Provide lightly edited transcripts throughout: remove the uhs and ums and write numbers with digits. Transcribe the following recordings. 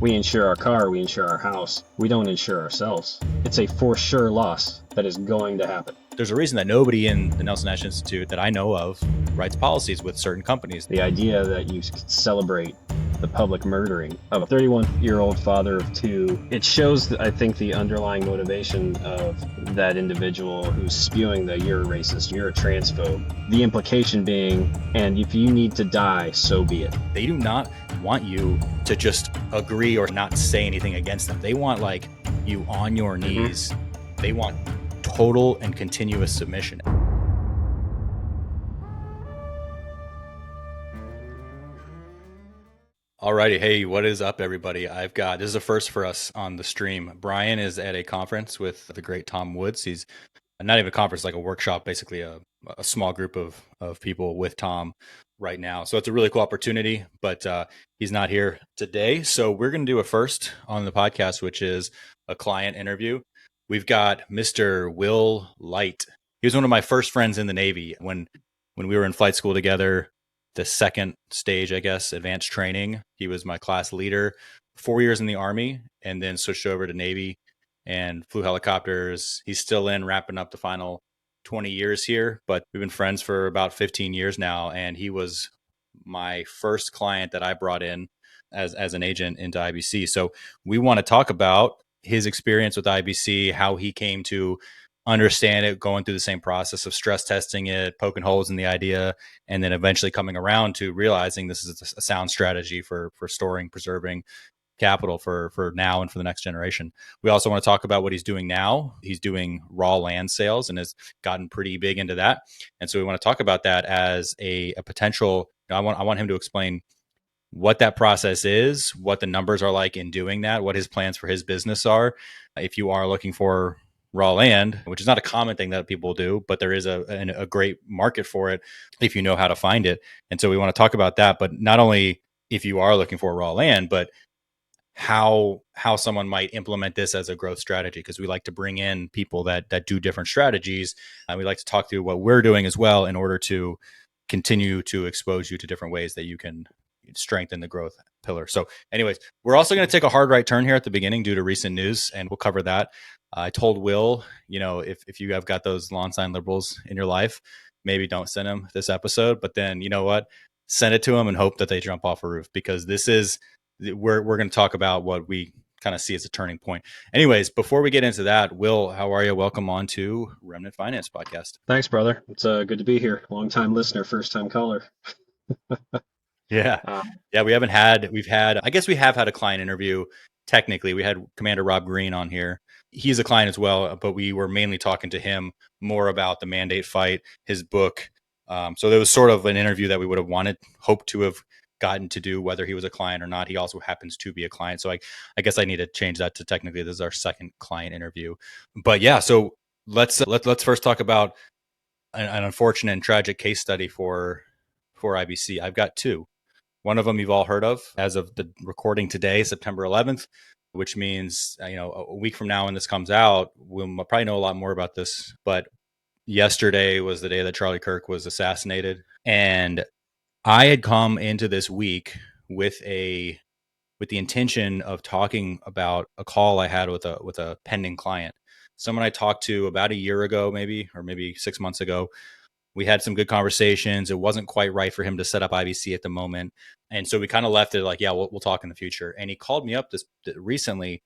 We insure our car, we insure our house. We don't insure ourselves. It's a for sure loss that is going to happen. There's a reason that nobody in the Nelson Nash Institute that I know of writes policies with certain companies. The idea that you celebrate the public murdering of a 31-year-old father of two, it shows, I think, the underlying motivation of that individual who's spewing the "you're a racist, you're a transphobe." The implication being, and if you need to die, so be it. They do not want you to just agree or not say anything against them. They want like you on your knees. They want total and continuous submission. Alrighty, hey, what is up, everybody? This is a first for us on the stream. Brian is at a conference with the great Tom Woods. He's not even a conference, like a workshop, basically a small group of people with Tom right now. So it's a really cool opportunity, but he's not here today. So we're going to do a first on the podcast, which is a client interview. We've got Mr. Will Leight. He was one of my first friends in the Navy when we were in flight school together. The second stage, I guess, advanced training. He was my class leader, 4 years in the Army, and then switched over to Navy and flew helicopters. He's still in wrapping up the final 20 years here, but we've been friends for about 15 years now. And he was my first client that I brought in as an agent into IBC. So we want to talk about his experience with IBC, how he came to understand it, going through the same process of stress testing it, poking holes in the idea, and then eventually coming around to realizing this is a sound strategy for storing, preserving capital for now and for the next generation. We also want to talk about what he's doing now. He's doing raw land sales and has gotten pretty big into that. And so we want to talk about that as a potential. I want him to explain what that process is, what the numbers are like in doing that, what his plans for his business are. If you are looking for raw land, which is not a common thing that people do, but there is a great market for it if you know how to find it. And so we want to talk about that, but not only if you are looking for raw land, but how someone might implement this as a growth strategy, because we like to bring in people that do different strategies, and we like to talk through what we're doing as well in order to continue to expose you to different ways that you can strengthen the growth pillar. So anyways, we're also going to take a hard right turn here at the beginning due to recent news, and we'll cover that. I told Will, if you have got those lawn sign liberals in your life, maybe don't send them this episode, but then you know what, send it to them and hope that they jump off a roof, because we're going to talk about what we kind of see as a turning point. Anyways, before we get into that, Will, how are you? Welcome on to Remnant Finance Podcast. Thanks, brother. It's good to be here. Long time listener, first time caller. Yeah. Yeah, we have had a client interview. Technically, we had Commander Rob Green on here. He's a client as well, but we were mainly talking to him more about the mandate fight, his book. So there was sort of an interview that we would have hoped to have gotten to do, whether he was a client or not. He also happens to be a client. So I guess I need to change that to technically this is our second client interview. But yeah, so let's first talk about an unfortunate and tragic case study for IBC. I've got two. One of them you've all heard of as of the recording today, September 11th, which means, a week from now when this comes out, we'll probably know a lot more about this. But yesterday was the day that Charlie Kirk was assassinated. And I had come into this week with the intention of talking about a call I had with a pending client, someone I talked to about a year ago, maybe 6 months ago. We had some good conversations. It wasn't quite right for him to set up IBC at the moment. And so we kind of left it like, yeah, we'll talk in the future. And he called me up recently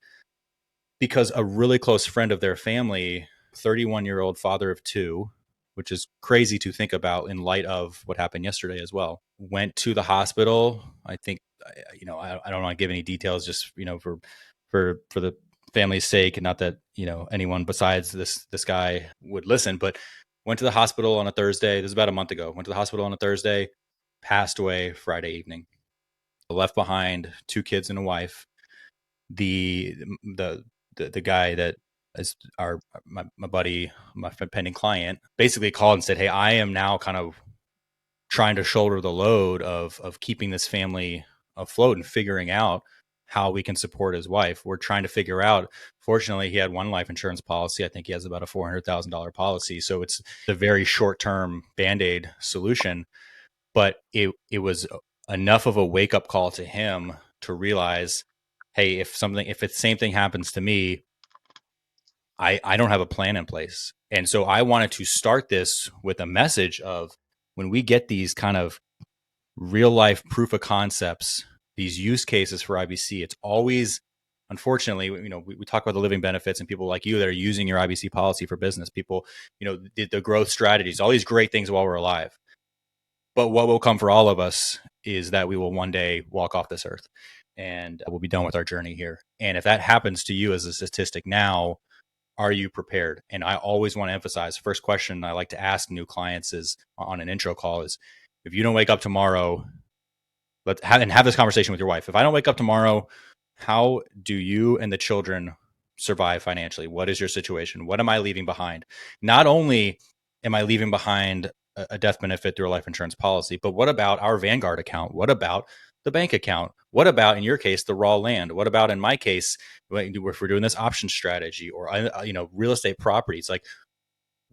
because a really close friend of their family, 31-year-old father of two, which is crazy to think about in light of what happened yesterday as well, went to the hospital. I think, I don't want to give any details just, for the family's sake, and not that, anyone besides this guy would listen, but went to the hospital on a Thursday. This was about a month ago. Went to the hospital on a Thursday, passed away Friday evening. Left behind two kids and a wife. The guy that is my buddy, my pending client, basically called and said, "Hey, I am now kind of trying to shoulder the load of keeping this family afloat and figuring out how we can support his wife. We're trying to figure out." Fortunately, he had one life insurance policy. I think he has about a $400,000 policy. So it's a very short-term Band-Aid solution. But it was enough of a wake-up call to him to realize hey, if the same thing happens to me, I don't have a plan in place. And so I wanted to start this with a message of, when we get these kind of real life proof of concepts, these use cases for IBC, it's always, unfortunately, we talk about the living benefits and people like you that are using your IBC policy for business, people, the growth strategies, all these great things while we're alive. But what will come for all of us is that we will one day walk off this earth and we'll be done with our journey here. And if that happens to you as a statistic now, are you prepared? And I always want to emphasize, first question I like to ask new clients is on an intro call is, if you don't wake up tomorrow, have this conversation with your wife. If I don't wake up tomorrow, how do you and the children survive financially? What is your situation? What am I leaving behind? Not only am I leaving behind a death benefit through a life insurance policy, but what about our Vanguard account? What about the bank account? What about, in your case, the raw land? What about, in my case, if we're doing this option strategy or real estate properties? Like,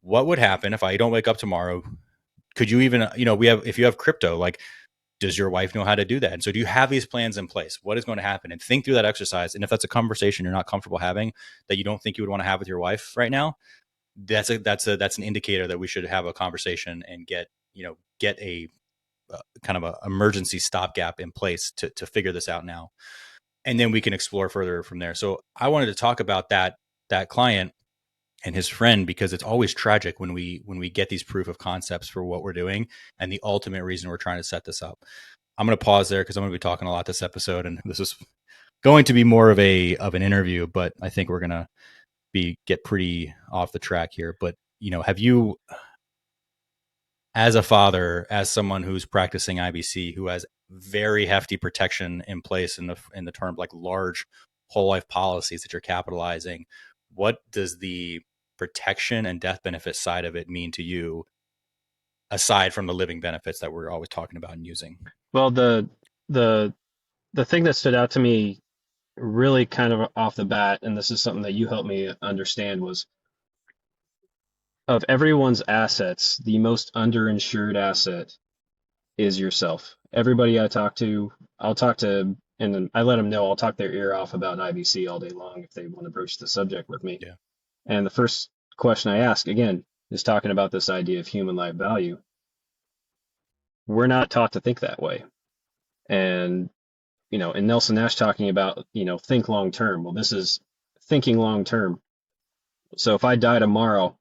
what would happen if I don't wake up tomorrow? Could you even, if you have crypto, like, does your wife know how to do that? And so do you have these plans in place? What is going to happen? And think through that exercise. And if that's a conversation you're not comfortable having, that you don't think you would want to have with your wife right now, that's an indicator that we should have a conversation and get a kind of a emergency stopgap in place to figure this out now. And then we can explore further from there. So I wanted to talk about that client and his friend, because it's always tragic when we get these proof of concepts for what we're doing and the ultimate reason we're trying to set this up. I'm going to pause there because I'm going to be talking a lot this episode, and this is going to be more of an interview, but I think we're going to get pretty off the track here. But have you, as a father, as someone who's practicing IBC, who has very hefty protection in place in the term, like large whole life policies that you're capitalizing, what does the protection and death benefit side of it mean to you, aside from the living benefits that we're always talking about and using? Well, the the thing that stood out to me really kind of off the bat, and this is something that you helped me understand, was of everyone's assets, the most underinsured asset is yourself. Everybody I talk to, I'll talk to, and then I let them know I'll talk their ear off about IBC all day long if they want to broach the subject with me. Yeah. And the first question I ask, again, is talking about this idea of human life value. We're not taught to think that way. And, and Nelson Nash talking about, think long term. Well, this is thinking long term. So if I die tomorrow,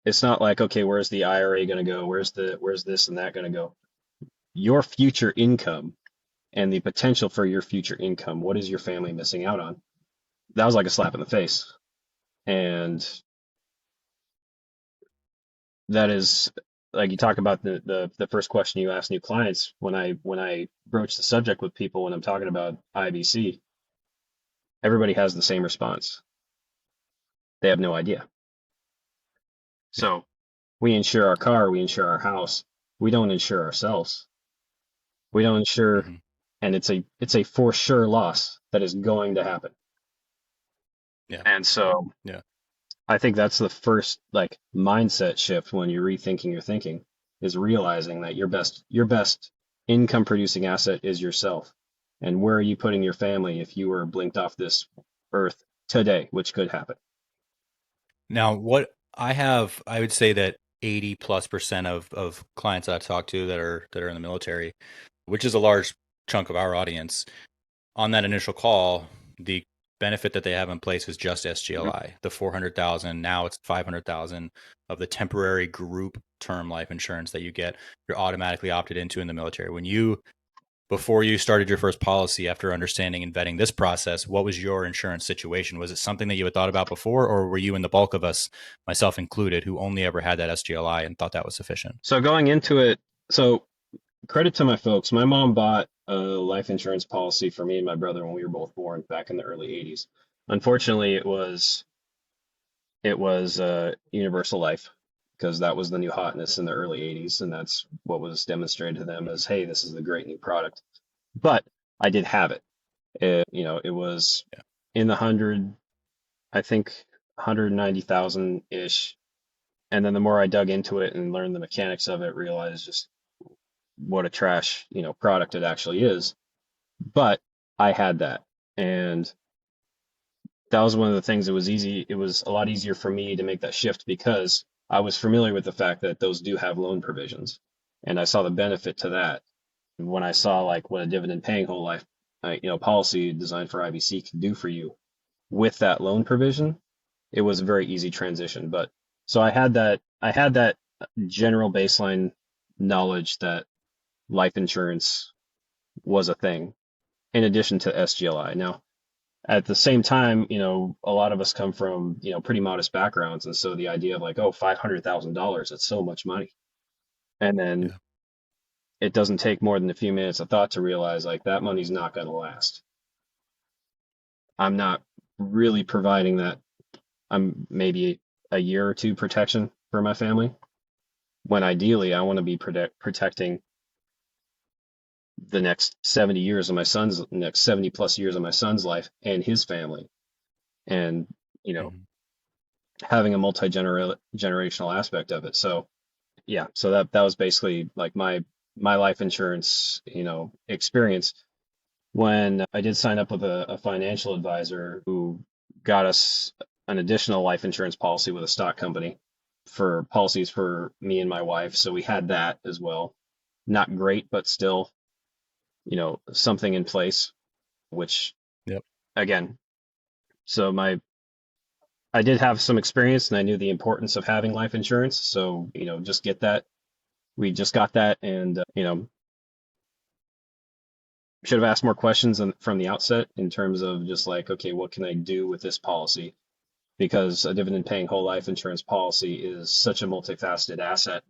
it's not like, okay, where's the IRA going to go? Where's this and that going to go? Your future income and the potential for your future income. What is your family missing out on? That was like a slap in the face. And that is, like, you talk about the first question you ask new clients when I broach the subject with people when I'm talking about IBC, everybody has the same response. They have no idea. Yeah. So we insure our car, we insure our house. We don't insure ourselves. We don't insure, Mm-hmm. and it's a for sure loss that is going to happen. Yeah. And so Yeah. I think that's the first like mindset shift when you're rethinking your thinking, is realizing that your best income producing asset is yourself. And where are you putting your family if you were blinked off this earth today, which could happen? Now, I would say that 80+% of clients that I talk to that are in the military, which is a large chunk of our audience, on that initial call, the benefit that they have in place is just SGLI, the 400,000. Now it's 500,000 of the temporary group term life insurance that you get. You're automatically opted into in the military. Before you started your first policy, after understanding and vetting this process, what was your insurance situation? Was it something that you had thought about before, or were you in the bulk of us, myself included, who only ever had that SGLI and thought that was sufficient? So going into it, so credit to my folks. My mom bought a life insurance policy for me and my brother when we were both born back in the early 80s. Unfortunately, it was universal life because that was the new hotness in the early 80s, and that's what was demonstrated to them as, hey, this is the great new product. But I did have it. It was Yeah. in the hundred, I think 190,000 ish. And then the more I dug into it and learned the mechanics of it, realized just what a trash, product it actually is. But I had that. And that was one of the things that was easy. It was a lot easier for me to make that shift because I was familiar with the fact that those do have loan provisions. And I saw the benefit to that when I saw like what a dividend paying whole life, policy designed for IBC can do for you with that loan provision. It was a very easy transition. But so I had that general baseline knowledge that life insurance was a thing in addition to SGLI. Now, at the same time, a lot of us come from, pretty modest backgrounds. And so the idea of like, oh, $500,000, it's so much money. And then Yeah. it doesn't take more than a few minutes of thought to realize like that money's not going to last. I'm not really providing that. I'm maybe a year or two protection for my family when ideally I want to be protecting the next 70 plus years of my son's life and his family. And, you know, Mhm. having a generational aspect of it. So yeah, so that was basically like my life insurance, experience when I did sign up with a financial advisor who got us an additional life insurance policy with a stock company for policies for me and my wife. So we had that as well. Not great, but still, something in place, which Yep. again, so I did have some experience and I knew the importance of having life insurance. So, just get that. We just got that and, should have asked more questions from the outset in terms of just like, okay, what can I do with this policy? Because a dividend paying whole life insurance policy is such a multifaceted asset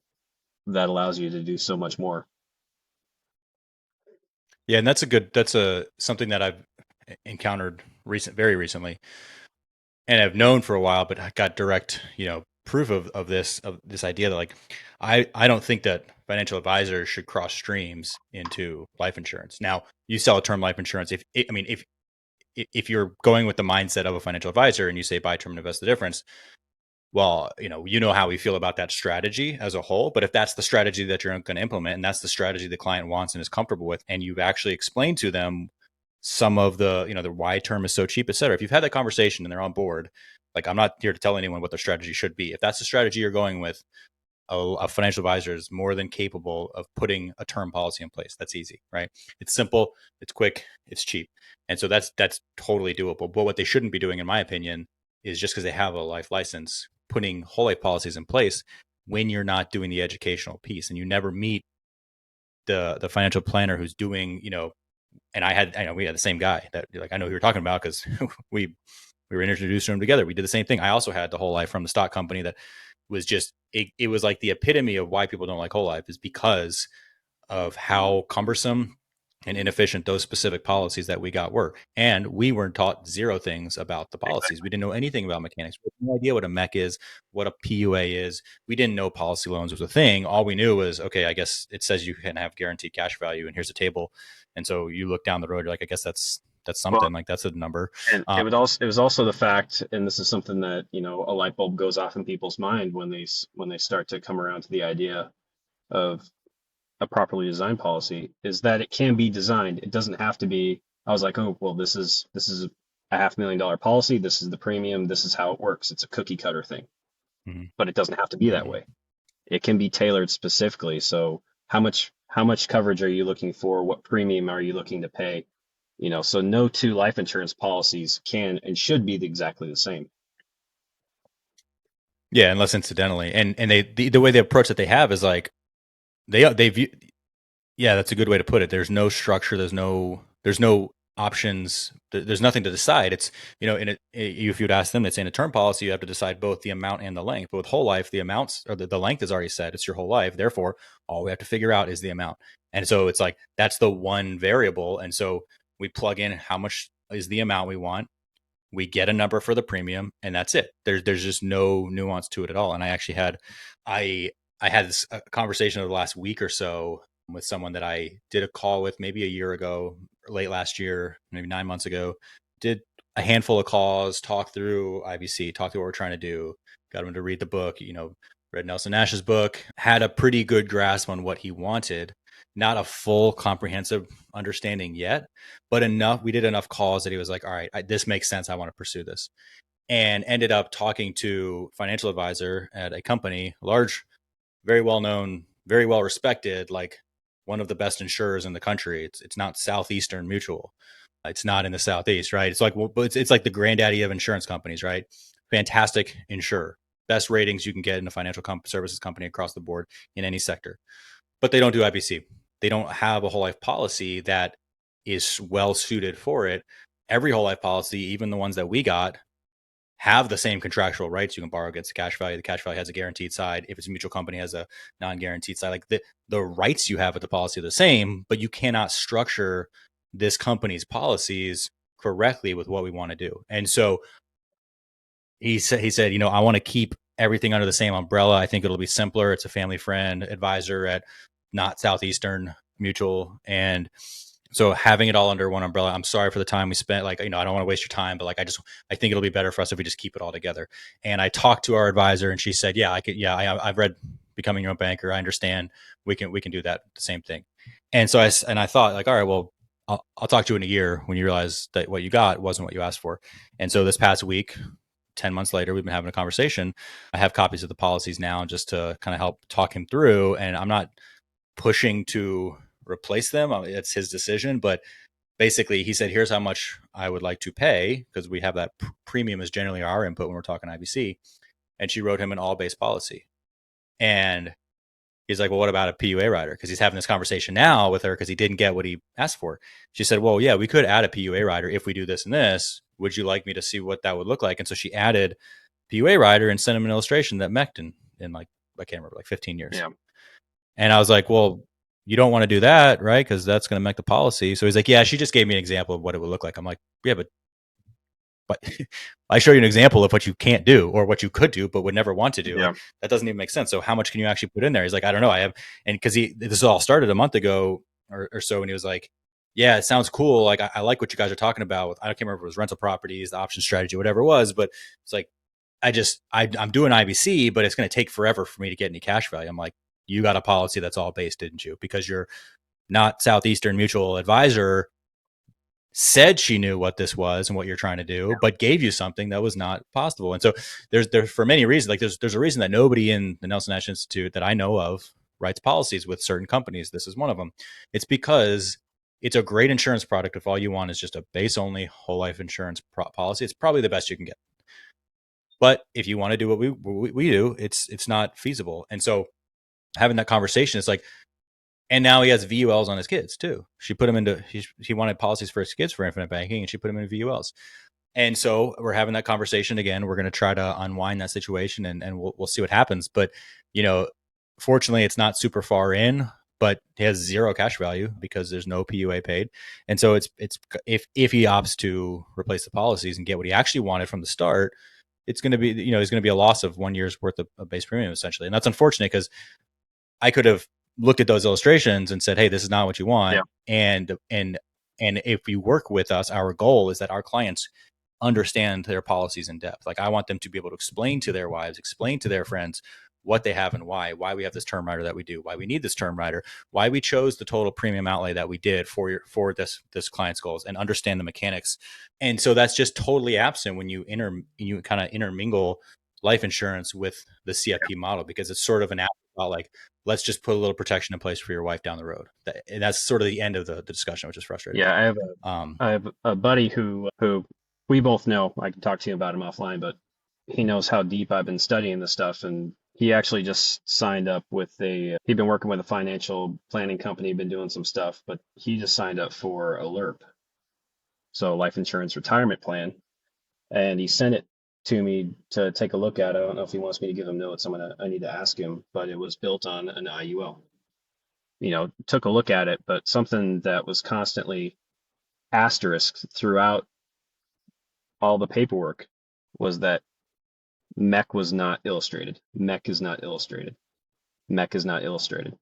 that allows you to do so much more. Yeah, and that's something that I've encountered very recently, and I've known for a while, but I got direct, proof of this idea that like I don't think that financial advisors should cross streams into life insurance. Now, you sell a term life insurance if you're going with the mindset of a financial advisor and you say buy term and invest the difference, well, you know how we feel about that strategy as a whole. But if that's the strategy that you're going to implement and that's the strategy the client wants and is comfortable with, and you've actually explained to them some of the why term is so cheap, et cetera. If you've had that conversation and they're on board, like I'm not here to tell anyone what their strategy should be. If that's the strategy you're going with, a financial advisor is more than capable of putting a term policy in place. That's easy, right? It's simple, it's quick, it's cheap. And so that's totally doable. But what they shouldn't be doing, in my opinion, is just because they have a life license, putting whole life policies in place when you're not doing the educational piece and you never meet the financial planner who's doing, and I know we had the same guy that like I know who you're talking about because we were introduced to him together. We did the same thing. I also had the whole life from the stock company that was just it was like the epitome of why people don't like whole life is because of how cumbersome and inefficient those specific policies that we got were. And we weren't taught zero things about the policies. We didn't know anything about mechanics. We had no idea what a mech is, what a PUA is. We didn't know policy loans was a thing. All we knew was, okay, I guess it says you can have guaranteed cash value and here's a table. And so you look down the road, you're like, I guess that's Well, something like that's a number. and it was also the fact, and this is something that, a light bulb goes off in people's mind when they start to come around to the idea of a properly designed policy, is that it can be designed. It doesn't have to be, I was like, oh, well, this is a $500,000 policy. This is the premium. This is how it works. It's a cookie cutter thing, Mhm. but it doesn't have to be that Mhm. way. It can be tailored specifically. So how much coverage are you looking for? What premium are you looking to pay? So no two life insurance policies can and should be exactly the same. Yeah, unless incidentally, and the way the approach that they have is like they view. Yeah, that's a good way to put it. There's no structure. There's no options. There's nothing to decide. It's if you'd ask them, it's in a term policy. You have to decide both the amount and the length. But with whole life, the amounts or the length is already set. It's your whole life. Therefore, all we have to figure out is the amount. And so it's like that's the one variable. And so we plug in how much is the amount we want. We get a number for the premium, and that's it. There's just no nuance to it at all. And I I had this conversation over the last week or so with someone that I did a call with maybe a year ago, late last year, maybe 9 months ago. Did a handful of calls, talk through IBC, talk through what we're trying to do, got him to read the book, read Nelson Nash's book, had a pretty good grasp on what he wanted. not a full comprehensive understanding yet, but enough. We did enough calls that he was like, all right, this makes sense. I want to pursue this. And ended up talking to financial advisor at a company, large, very well known, very well respected, like one of the best insurers in the country. It's not Southeastern Mutual. It's not in the Southeast, right? It's like, well, it's like the granddaddy of insurance companies, right? Fantastic insurer, best ratings you can get in a financial services company across the board in any sector. But they don't do IBC. They don't have a whole life policy that is well suited for it. Every whole life policy, even the ones that we got, have the same contractual rights. You can borrow against the cash value. The cash value has a guaranteed side. If it's a mutual company, it has a non-guaranteed side. Like the rights you have with the policy are the same, but you cannot structure this company's policies correctly with what we want to do. And so he said, I want to keep everything under the same umbrella. I think it'll be simpler. It's a family friend advisor at not Southeastern Mutual. And so having it all under one umbrella, I'm sorry for the time we spent. Like, I don't want to waste your time, but like, I think it'll be better for us if we just keep it all together. And I talked to our advisor and she said, yeah, I could, yeah, I've read Becoming Your Own Banker. I understand we can do that, the same thing. And so I thought like, all right, well, I'll talk to you in a year when you realize that what you got wasn't what you asked for. And so this past week, 10 months later, we've been having a conversation. I have copies of the policies now just to kind of help talk him through. And I'm not pushing to replace them. It's his decision. But basically, he said, here's how much I would like to pay, because we have that premium is generally our input when we're talking IBC. And she wrote him an all base policy. And he's like, well, what about a PUA rider? Because he's having this conversation now with her because he didn't get what he asked for. She said, well, yeah, we could add a PUA rider if we do this and this. Would you like me to see what that would look like? And so she added PUA rider and sent him an illustration that mech'd in like, I can't remember, like 15 years. Yeah. And I was like, well, you don't want to do that, right? Because that's going to make the policy. So he's like, yeah, she just gave me an example of what it would look like. I'm like, yeah, but I show you an example of what you can't do or what you could do, but would never want to do. Yeah. Like, that doesn't even make sense. So how much can you actually put in there? He's like, I don't know. I have, and because this all started a month ago or so. And he was like, yeah, it sounds cool. Like, I like what you guys are talking about with, I can't remember if it was rental properties, the option strategy, whatever it was, but it's like, I'm doing IBC, but it's going to take forever for me to get any cash value. I'm like, you got a policy that's all based, didn't you? Because you're not Southeastern Mutual advisor said she knew what this was and what you're trying to do, but gave you something that was not possible. And so there's for many reasons, like there's a reason that nobody in the Nelson Nash Institute that I know of writes policies with certain companies. This is one of them. It's because it's a great insurance product. If all you want is just a base only whole life insurance policy, it's probably the best you can get. But if you want to do what we do, it's not feasible. And so having that conversation, it's like, and now he has VULs on his kids too. She put him into, he wanted policies for his kids for infinite banking, and she put him into VULs. And so we're having that conversation again. We're going to try to unwind that situation, and we'll see what happens. But, fortunately, it's not super far in, but he has zero cash value because there's no PUA paid. And so it's if he opts to replace the policies and get what he actually wanted from the start, it's going to be, there's going to be a loss of 1 year's worth of base premium essentially. And that's unfortunate because I could have looked at those illustrations and said, hey, this is not what you want. Yeah. And if you work with us, our goal is that our clients understand their policies in depth. Like, I want them to be able to explain to their wives, explain to their friends what they have and why we have this term rider that we do, why we need this term rider, why we chose the total premium outlay that we did for this client's goals, and understand the mechanics. And so that's just totally absent when you kind of intermingle life insurance with the CFP model, because it's sort of an afterthought, like, let's just put a little protection in place for your wife down the road. And that's sort of the end of the discussion, which is frustrating. Yeah, I have a buddy who we both know. I can talk to you about him offline, but he knows how deep I've been studying this stuff, and he actually just signed up with he'd been working with a financial planning company, been doing some stuff, but he just signed up for a LIRP, so life insurance retirement plan, and he sent it to me to take a look at. I don't know if he wants me to give him notes. I need to ask him, but it was built on an IUL. Took a look at it, but something that was constantly asterisked throughout all the paperwork was that MEC was not illustrated. MEC is not illustrated. MEC is not illustrated.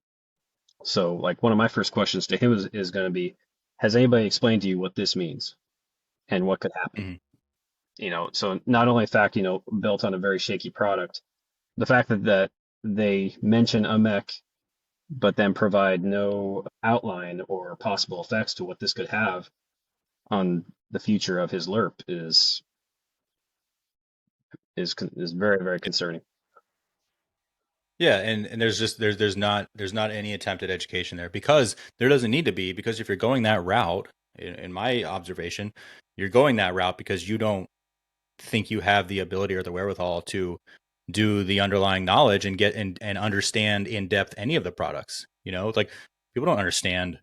So, like, one of my first questions to him is going to be, has anybody explained to you what this means and what could happen? Mm-hmm. So not only the fact, built on a very shaky product, the fact that they mention a MEC but then provide no outline or possible effects to what this could have on the future of his LERP is very, very concerning. Yeah, and there's just there's not any attempt at education there, because there doesn't need to be, because if you're going that route, in my observation, you're going that route because you don't think you have the ability or the wherewithal to do the underlying knowledge and get and understand in depth any of the products. You know, it's like people don't understand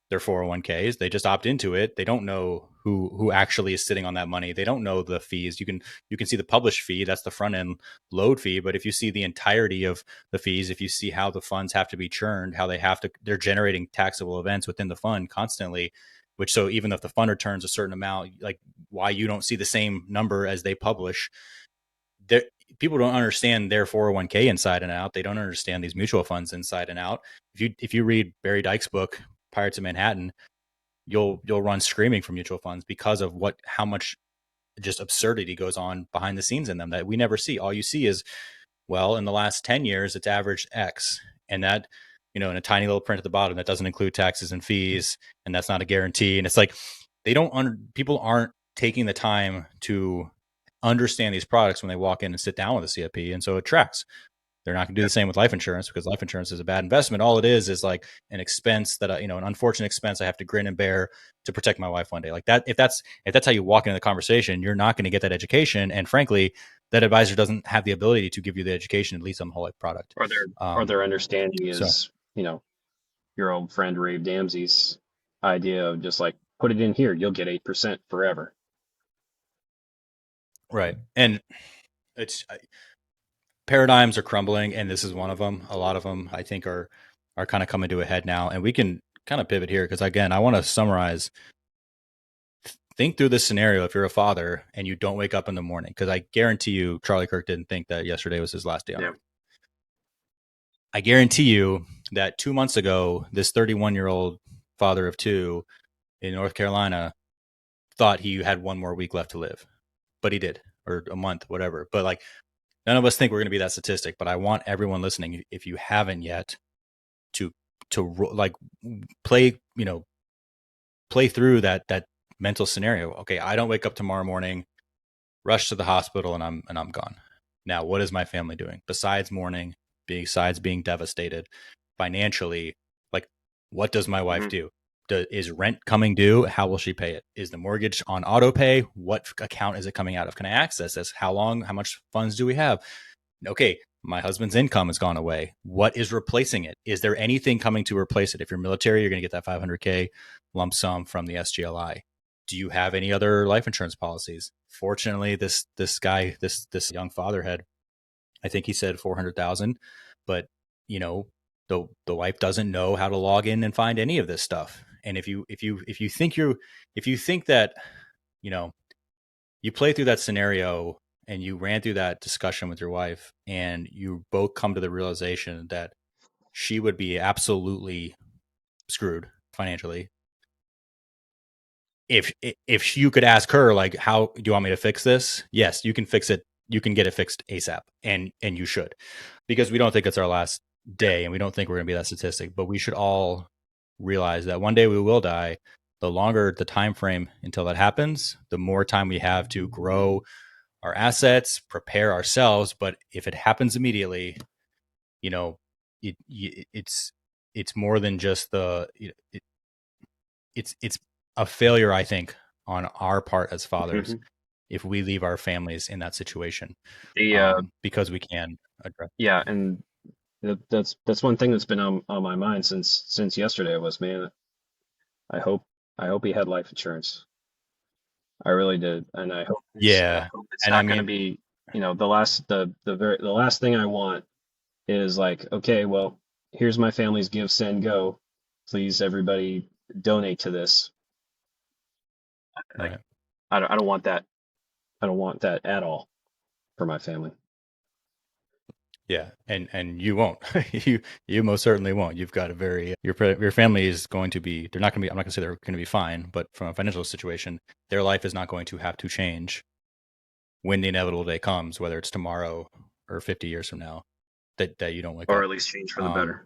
their 401ks. They just opt into it. They don't know who actually is sitting on that money. They don't know the fees. You can see the published fee, that's the front end load fee, but if you see the entirety of the fees, if you see how the funds have to be churned, how they're generating taxable events within the fund constantly, which, so even if the fund returns a certain amount, like why you don't see the same number as they publish, there, people don't understand their 401k inside and out. They don't understand these mutual funds inside and out. If you read Barry Dyke's book Pirates of Manhattan, you'll run screaming from mutual funds because of how much just absurdity goes on behind the scenes in them that we never see. All you see is, well, in the last 10 years it's averaged X, and that, in a tiny little print at the bottom, that doesn't include taxes and fees, and that's not a guarantee. And it's like people aren't taking the time to understand these products when they walk in and sit down with a CFP, and so it tracks. They're not going to do Yeah. the same with life insurance, because life insurance is a bad investment. All it is like an expense that an unfortunate expense I have to grin and bear to protect my wife one day. Like that, if that's how you walk into the conversation, you're not going to get that education. And frankly, that advisor doesn't have the ability to give you the education, at least on the whole life product. Or their understanding So is, your old friend Ray Damsey's idea of just like put it in here, you'll get 8% forever. right, and it's paradigms are crumbling, and this is one of them. A lot of them, I think, are kind of coming to a head now, and we can kind of pivot here because, again, I want to summarize. Think through this scenario if you're a father and you don't wake up in the morning, because I guarantee you Charlie Kirk didn't think that yesterday was his last day on Yeah. earth. I guarantee you that 2 months ago, this 31-year-old father of two in North Carolina thought he had one more week left to live, but he did, or a month, whatever. But like, none of us think we're going to be that statistic, but I want everyone listening, if you haven't yet, to like play, play through that mental scenario. Okay, I don't wake up tomorrow morning, rush to the hospital, and I'm gone. Now, what is my family doing besides mourning, besides being devastated financially? Like, what does my wife Hmm. do? Is rent coming due? How will she pay it? Is the mortgage on auto pay? What account is it coming out of? Can I access this? How long? How much funds do we have? Okay, my husband's income has gone away. What is replacing it? Is there anything coming to replace it? If you're military, you're going to get that 500K lump sum from the SGLI. Do you have any other life insurance policies? Fortunately, this guy, this young father had, I think he said 400,000, but the wife doesn't know how to log in and find any of this stuff. And if you think that, you know you play through that scenario and you ran through that discussion with your wife, and you both come to the realization that she would be absolutely screwed financially. If you could ask her, like, how do you want me to fix this? Yes, you can fix it. You can get it fixed ASAP, and you should, because we don't think it's our last Yeah. day, and we don't think we're going to be that statistic. But we should all realize that one day we will die. The longer the time frame until that happens, the more time we have to grow our assets, prepare ourselves. But if it happens immediately, you know, it's more than just it's a failure, I think, on our part as fathers Hmm. if we leave our families in that situation, The because we can address. Yeah, and that's one thing that's been on my mind since yesterday was, man, I hope I hope he had life insurance. I really did, and I Yeah, hope it's and I not going to mean, be, the last thing I want is like, okay, well, here's my family's give, send, go. Please, everybody, donate to this. Like, right. I don't want that. I don't want that at all for my family. Yeah, and you won't. You most certainly won't. You've got a very your family is going to be. They're not going to be. I'm not going to say they're going to be fine, but from a financial situation, their life is not going to have to change when the inevitable day comes, whether it's tomorrow or 50 years from now, that you don't wake Or up. at least change for the Um, better.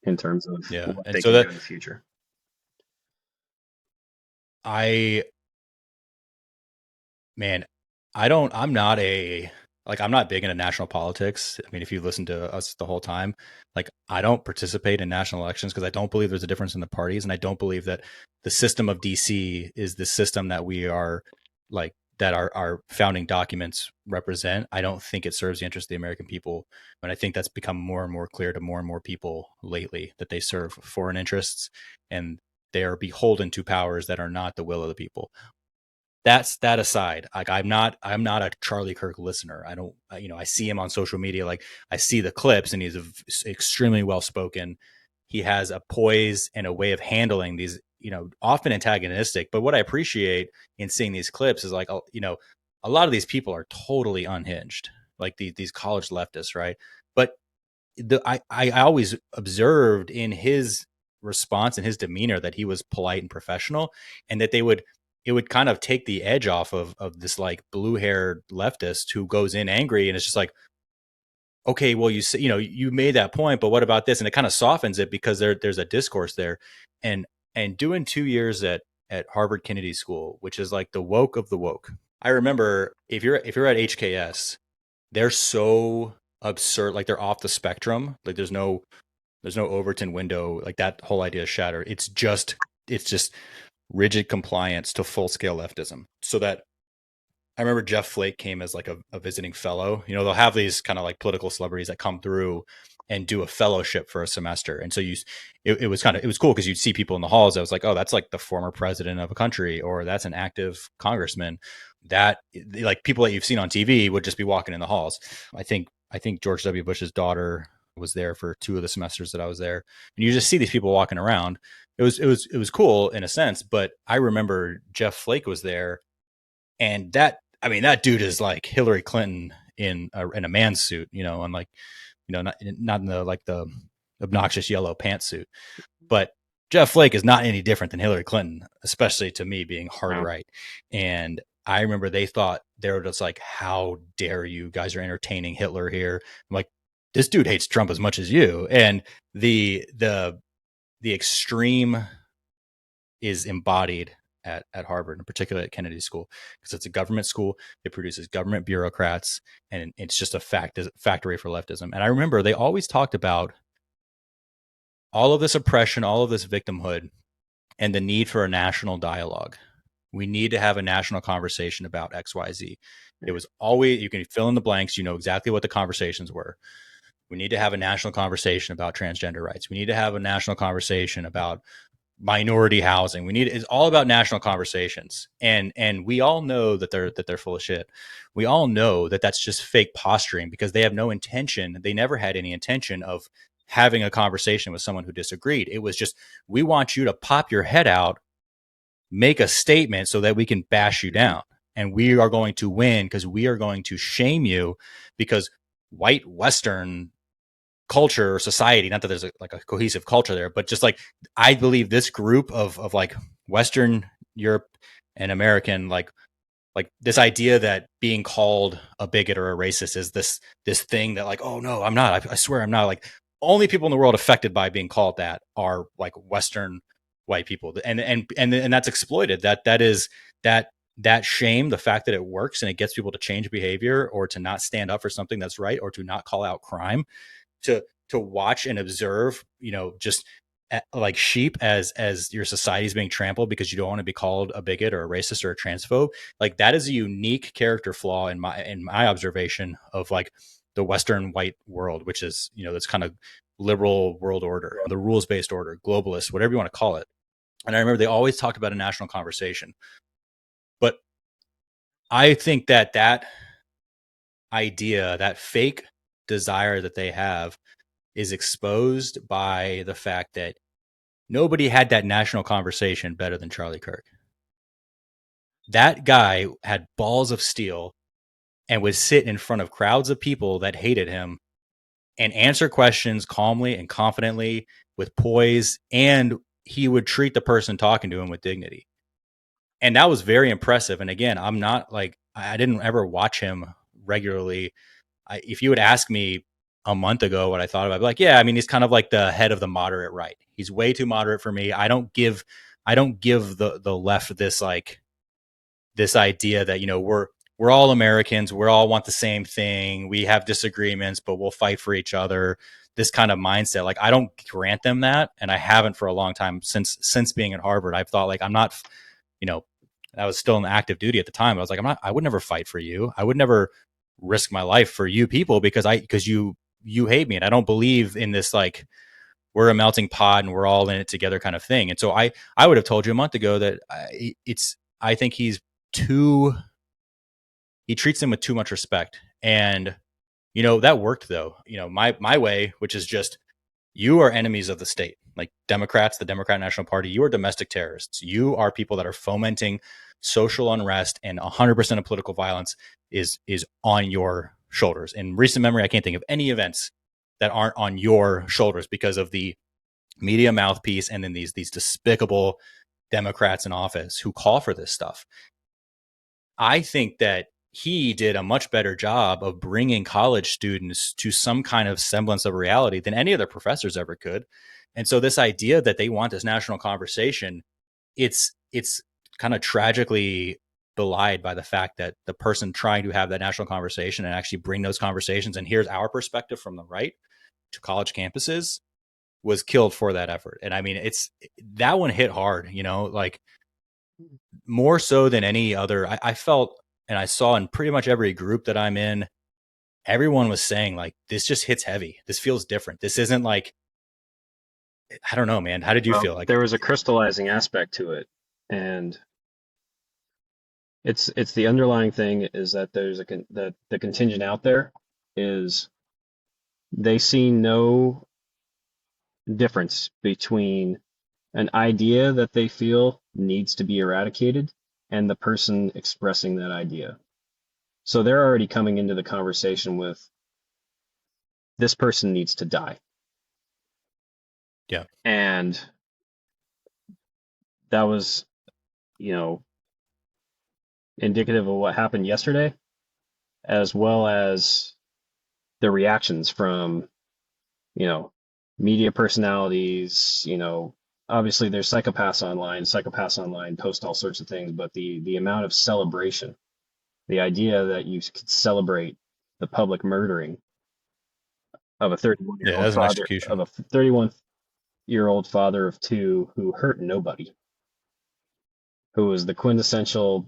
in terms of Yeah. what And they so can do that in the future. I Man, I'm not I'm not big into national politics. I mean, if you listen to us the whole time, like I don't participate in national elections because I don't believe there's a difference in the parties. And I don't believe that the system of DC is the system that we are like, that our founding documents represent. I don't think it serves the interest of the American people. And I think that's become more and more clear to more and more people lately that they serve foreign interests and they are beholden to powers that are not the will of the people. That's that aside. Like I'm not a Charlie Kirk listener. I don't, I see him on social media. Like I see the clips and he's extremely well spoken. He has a poise and a way of handling these, often antagonistic. But what I appreciate in seeing these clips is like, a lot of these people are totally unhinged, like these college leftists, right? But I always observed in his response and his demeanor that he was polite and professional, and that it would kind of take the edge off of this like blue haired leftist who goes in angry and it's just like, okay, well you say, you made that point, but what about this? And it kind of softens it because there's a discourse there, and doing 2 years at Harvard Kennedy School, which is like the woke of the woke. I remember if you're at HKS, they're so absurd, like they're off the spectrum. Like there's no Overton window. Like that whole idea is shattered. It's just rigid compliance to full scale leftism. So that I remember Jeff Flake came as like a visiting fellow. They'll have these kind of like political celebrities that come through and do a fellowship for a semester. And so it was it was cool because you'd see people in the halls. I was like, oh, that's like the former president of a country, or that's an active congressman. That like people that you've seen on TV would just be walking in the halls. I think George W. Bush's daughter was there for 2 of the semesters that I was there, and you just see these people walking around. It was cool in a sense, but I remember Jeff Flake was there, and that dude is like Hillary Clinton in a man's suit, and like, not in the like the obnoxious yellow pantsuit, but Jeff Flake is not any different than Hillary Clinton, especially to me being hard Wow. right. And I remember they were just like, how dare you guys are entertaining Hitler here? I'm like, this dude hates Trump as much as you. And the extreme is embodied at Harvard, in particular at Kennedy School, because it's a government school. It produces government bureaucrats, and it's just a factory for leftism. And I remember they always talked about all of this oppression, all of this victimhood, and the need for a national dialogue. We need to have a national conversation about XYZ. It was always, you can fill in the blanks, you know exactly what the conversations were. We need to have a national conversation about transgender rights. We need to have a national conversation about minority housing. It's all about national conversations. And we all know that they're full of shit. We all know that that's just fake posturing because they have no intention. They never had any intention of having a conversation with someone who disagreed. It was just, we want you to pop your head out, make a statement so that we can bash you down. And we are going to win because we are going to shame you because white Western culture or society, not that there's like a cohesive culture there, but just like, I believe this group of like Western Europe and American, like this idea that being called a bigot or a racist is this thing that like, oh no, I'm not, I swear I'm not. Like, only people in the world affected by being called that are like Western white people, and that's exploited. That is that shame, the fact that it works and it gets people to change behavior or to not stand up for something that's right or to not call out crime, to watch and observe, just like sheep as your society is being trampled because you don't want to be called a bigot or a racist or a transphobe. Like, that is a unique character flaw in my observation of like the Western white world, which is, this kind of liberal world order, the rules based order, globalist, whatever you want to call it. And I remember they always talked about a national conversation, but I think that idea, that fake desire that they have, is exposed by the fact that nobody had that national conversation better than Charlie Kirk. That guy had balls of steel and would sit in front of crowds of people that hated him and answer questions calmly and confidently with poise, and he would treat the person talking to him with dignity. And that was very impressive. And again, I'm not like, I didn't ever watch him regularly. If you would ask me a month ago what I thought of. I'd be like, yeah, I mean, he's kind of like the head of the moderate right. He's way too moderate for me. I don't give the left this like this idea that we're all Americans, we all want the same thing, we have disagreements, but we'll fight for each other. This kind of mindset, like I don't grant them that, and I haven't for a long time since being at Harvard. I've thought like I'm not, you know, I was still in active duty at the time. I was like, I would never fight for you. I would never risk my life for you people because you hate me, and I don't believe in this like we're a melting pot and we're all in it together kind of thing. And so I would have told you a month ago that I think he treats them with too much respect. And that worked though. My way, which is just, you are enemies of the state, like Democrats, the Democrat National Party. You are domestic terrorists. You are people that are fomenting social unrest, and 100% of political violence is on your shoulders. In recent memory, I can't think of any events that aren't on your shoulders because of the media mouthpiece and then these despicable Democrats in office who call for this stuff. I think that he did a much better job of bringing college students to some kind of semblance of reality than any other professors ever could. And so this idea that they want this national conversation, it's kind of tragically belied by the fact that the person trying to have that national conversation and actually bring those conversations, and here's our perspective from the right, to college campuses, was killed for that effort. And I mean, that one hit hard, like more so than any other. I felt, and I saw in pretty much every group that I'm in, everyone was saying like, this just hits heavy. This feels different. This isn't like, I don't know, man. How did you Well, feel? Like, there was a crystallizing aspect to it, and it's the underlying thing is that that the contingent out there is they see no difference between an idea that they feel needs to be eradicated and the person expressing that idea. So they're already coming into the conversation with this person needs to die. yeah, And that was, you know, indicative of what happened yesterday, as well as the reactions from, you know, media personalities, obviously there's psychopaths online post all sorts of things, but the amount of celebration, the idea that you could celebrate the public murdering of a 31 year yeah, old that's an father execution. of a 31-year-old father of two who hurt nobody, who was the quintessential,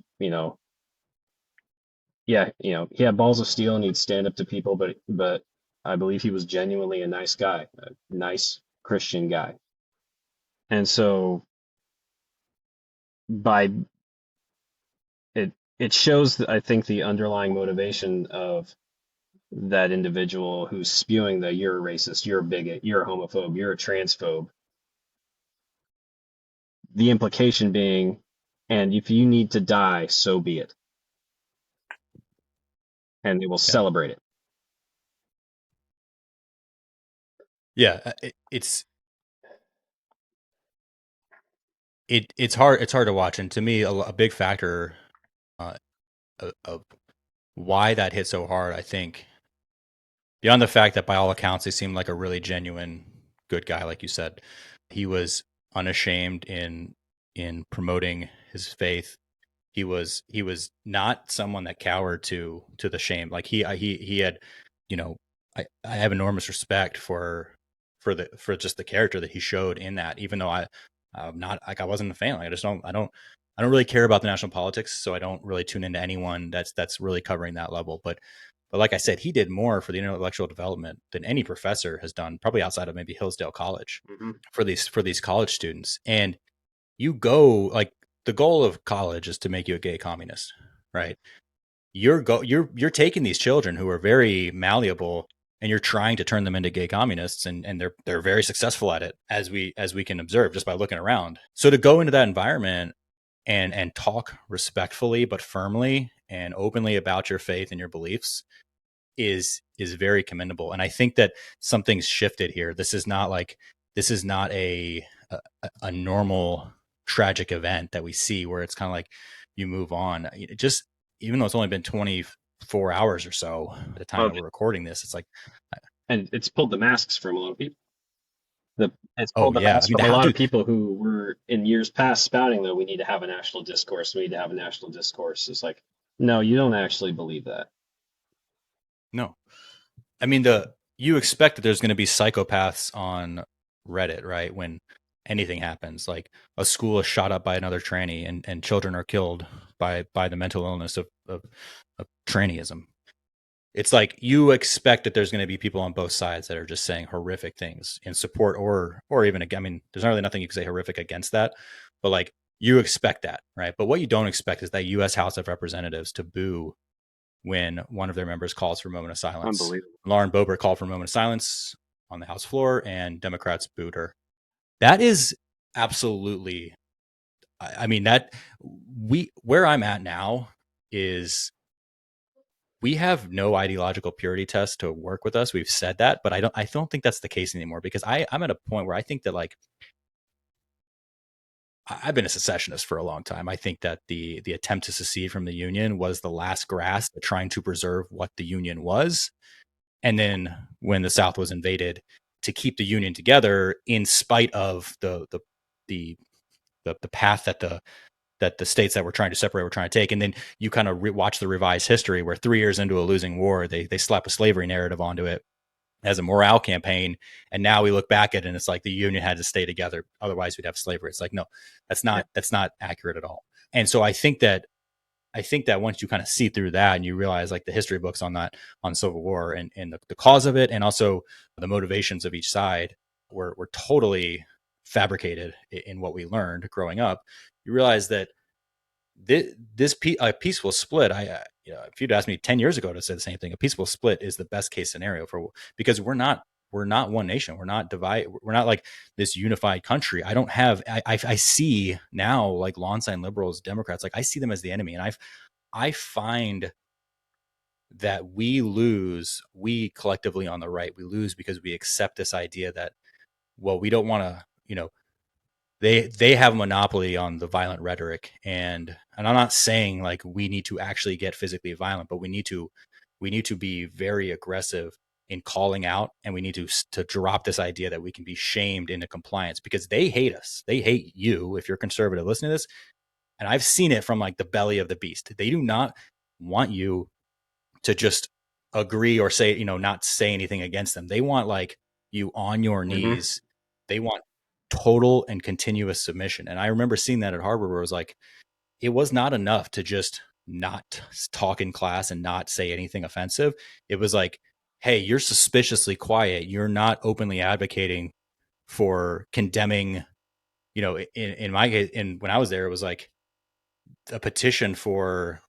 yeah, he had balls of steel and he'd stand up to people, but I believe he was genuinely a nice guy, a nice Christian guy. And so by it shows that I think the underlying motivation of that individual who's spewing the you're a racist, you're a bigot, you're a homophobe, you're a transphobe. The implication being, and if you need to die, so be it. And they will Yeah, celebrate it. yeah. It's hard to watch, and to me, a big factor uh, of why that hit so hard, I think, beyond the fact that by all accounts he seemed like a really genuine good guy, like you said, he was unashamed in promoting his faith. He was not someone that cowered to the shame. Like he had, you know, I have enormous respect for just the character that he showed in that. Even though I'm not like, I wasn't a fan. Like I don't really care about the national politics, so I don't really tune into anyone that's really covering that level. But like I said, he did more for the intellectual development than any professor has done, probably outside of maybe Hillsdale College, Mm-hmm. for these college students. And you go like, the goal of college is to make you a gay communist, right? You're taking these children who are very malleable, and you're trying to turn them into gay communists, and they're very successful at it, as we can observe just by looking around. So to go into that environment and talk respectfully but firmly and openly about your faith and your beliefs is very commendable. And I think that something's shifted here. This is not a normal tragic event that we see where it's kind of like you move on. Just, even though it's only been 24 hours or so at the time Well, that we're recording this, it's like And it's pulled the masks from a lot of people. It's Oh pulled the yeah, I masks mean, from a how lot do of people who were in years past spouting that we need to have a national discourse. We need to have a national discourse. It's like, no, you don't actually believe that. no? I mean, the you expect that there's going to be psychopaths on Reddit, right? When anything happens, like a school is shot up by another tranny, and children are killed by the mental illness of trannyism. It's like you expect that there's going to be people on both sides that are just saying horrific things in support or even I mean, there's not really nothing you can say horrific against that, but like you expect that, right? But what you don't expect is that U.S. House of Representatives to boo when one of their members calls for a moment of silence. Unbelievable. Lauren Boebert called for a moment of silence on the House floor, and Democrats booed her. That is absolutely. I mean that we where I'm at now is we have no ideological purity test to work with us. We've said that, but I don't think that's the case anymore because I'm at a point where I think that like I've been a secessionist for a long time. I think that the attempt to secede from the Union was the last grasp at trying to preserve what the Union was. And then when the South was invaded, to keep the Union together in spite of the path that the states that were trying to separate were trying to take. And then you kind of watch the revised history where 3 years into a losing war, they slap a slavery narrative onto it as a morale campaign. And now we look back at it and it's like the Union had to stay together. Otherwise we'd have slavery. It's like, no, Yeah. that's not accurate at all. And so I think that once you kind of see through that and you realize like the history books on that, on Civil War and the cause of it, and also the motivations of each side were totally fabricated in what we learned growing up, you realize that this a peaceful split. If you'd asked me 10 years ago to say the same thing, a peaceful split is the best case scenario for because we're not one nation. We're not divided. We're not like this unified country. I don't have. I see now like lawn sign liberals, Democrats. Like I see them as the enemy, and I find that we lose. We collectively on the right, we lose because we accept this idea that well, we don't want to. They have a monopoly on the violent rhetoric, and I'm not saying like we need to actually get physically violent, but we need to be very aggressive in calling out, and we need to drop this idea that we can be shamed into compliance because they hate us. They hate you if you're conservative. Listen to this, and I've seen it from like the belly of the beast. They do not want you to just agree or say, not say anything against them. They want like you on your Hmm. knees. They want total and continuous submission. And I remember seeing that at Harvard where it was like, it was not enough to just not talk in class and not say anything offensive. It was like, hey, you're suspiciously quiet. You're not openly advocating for condemning, in my case, when I was there, it was like a petition for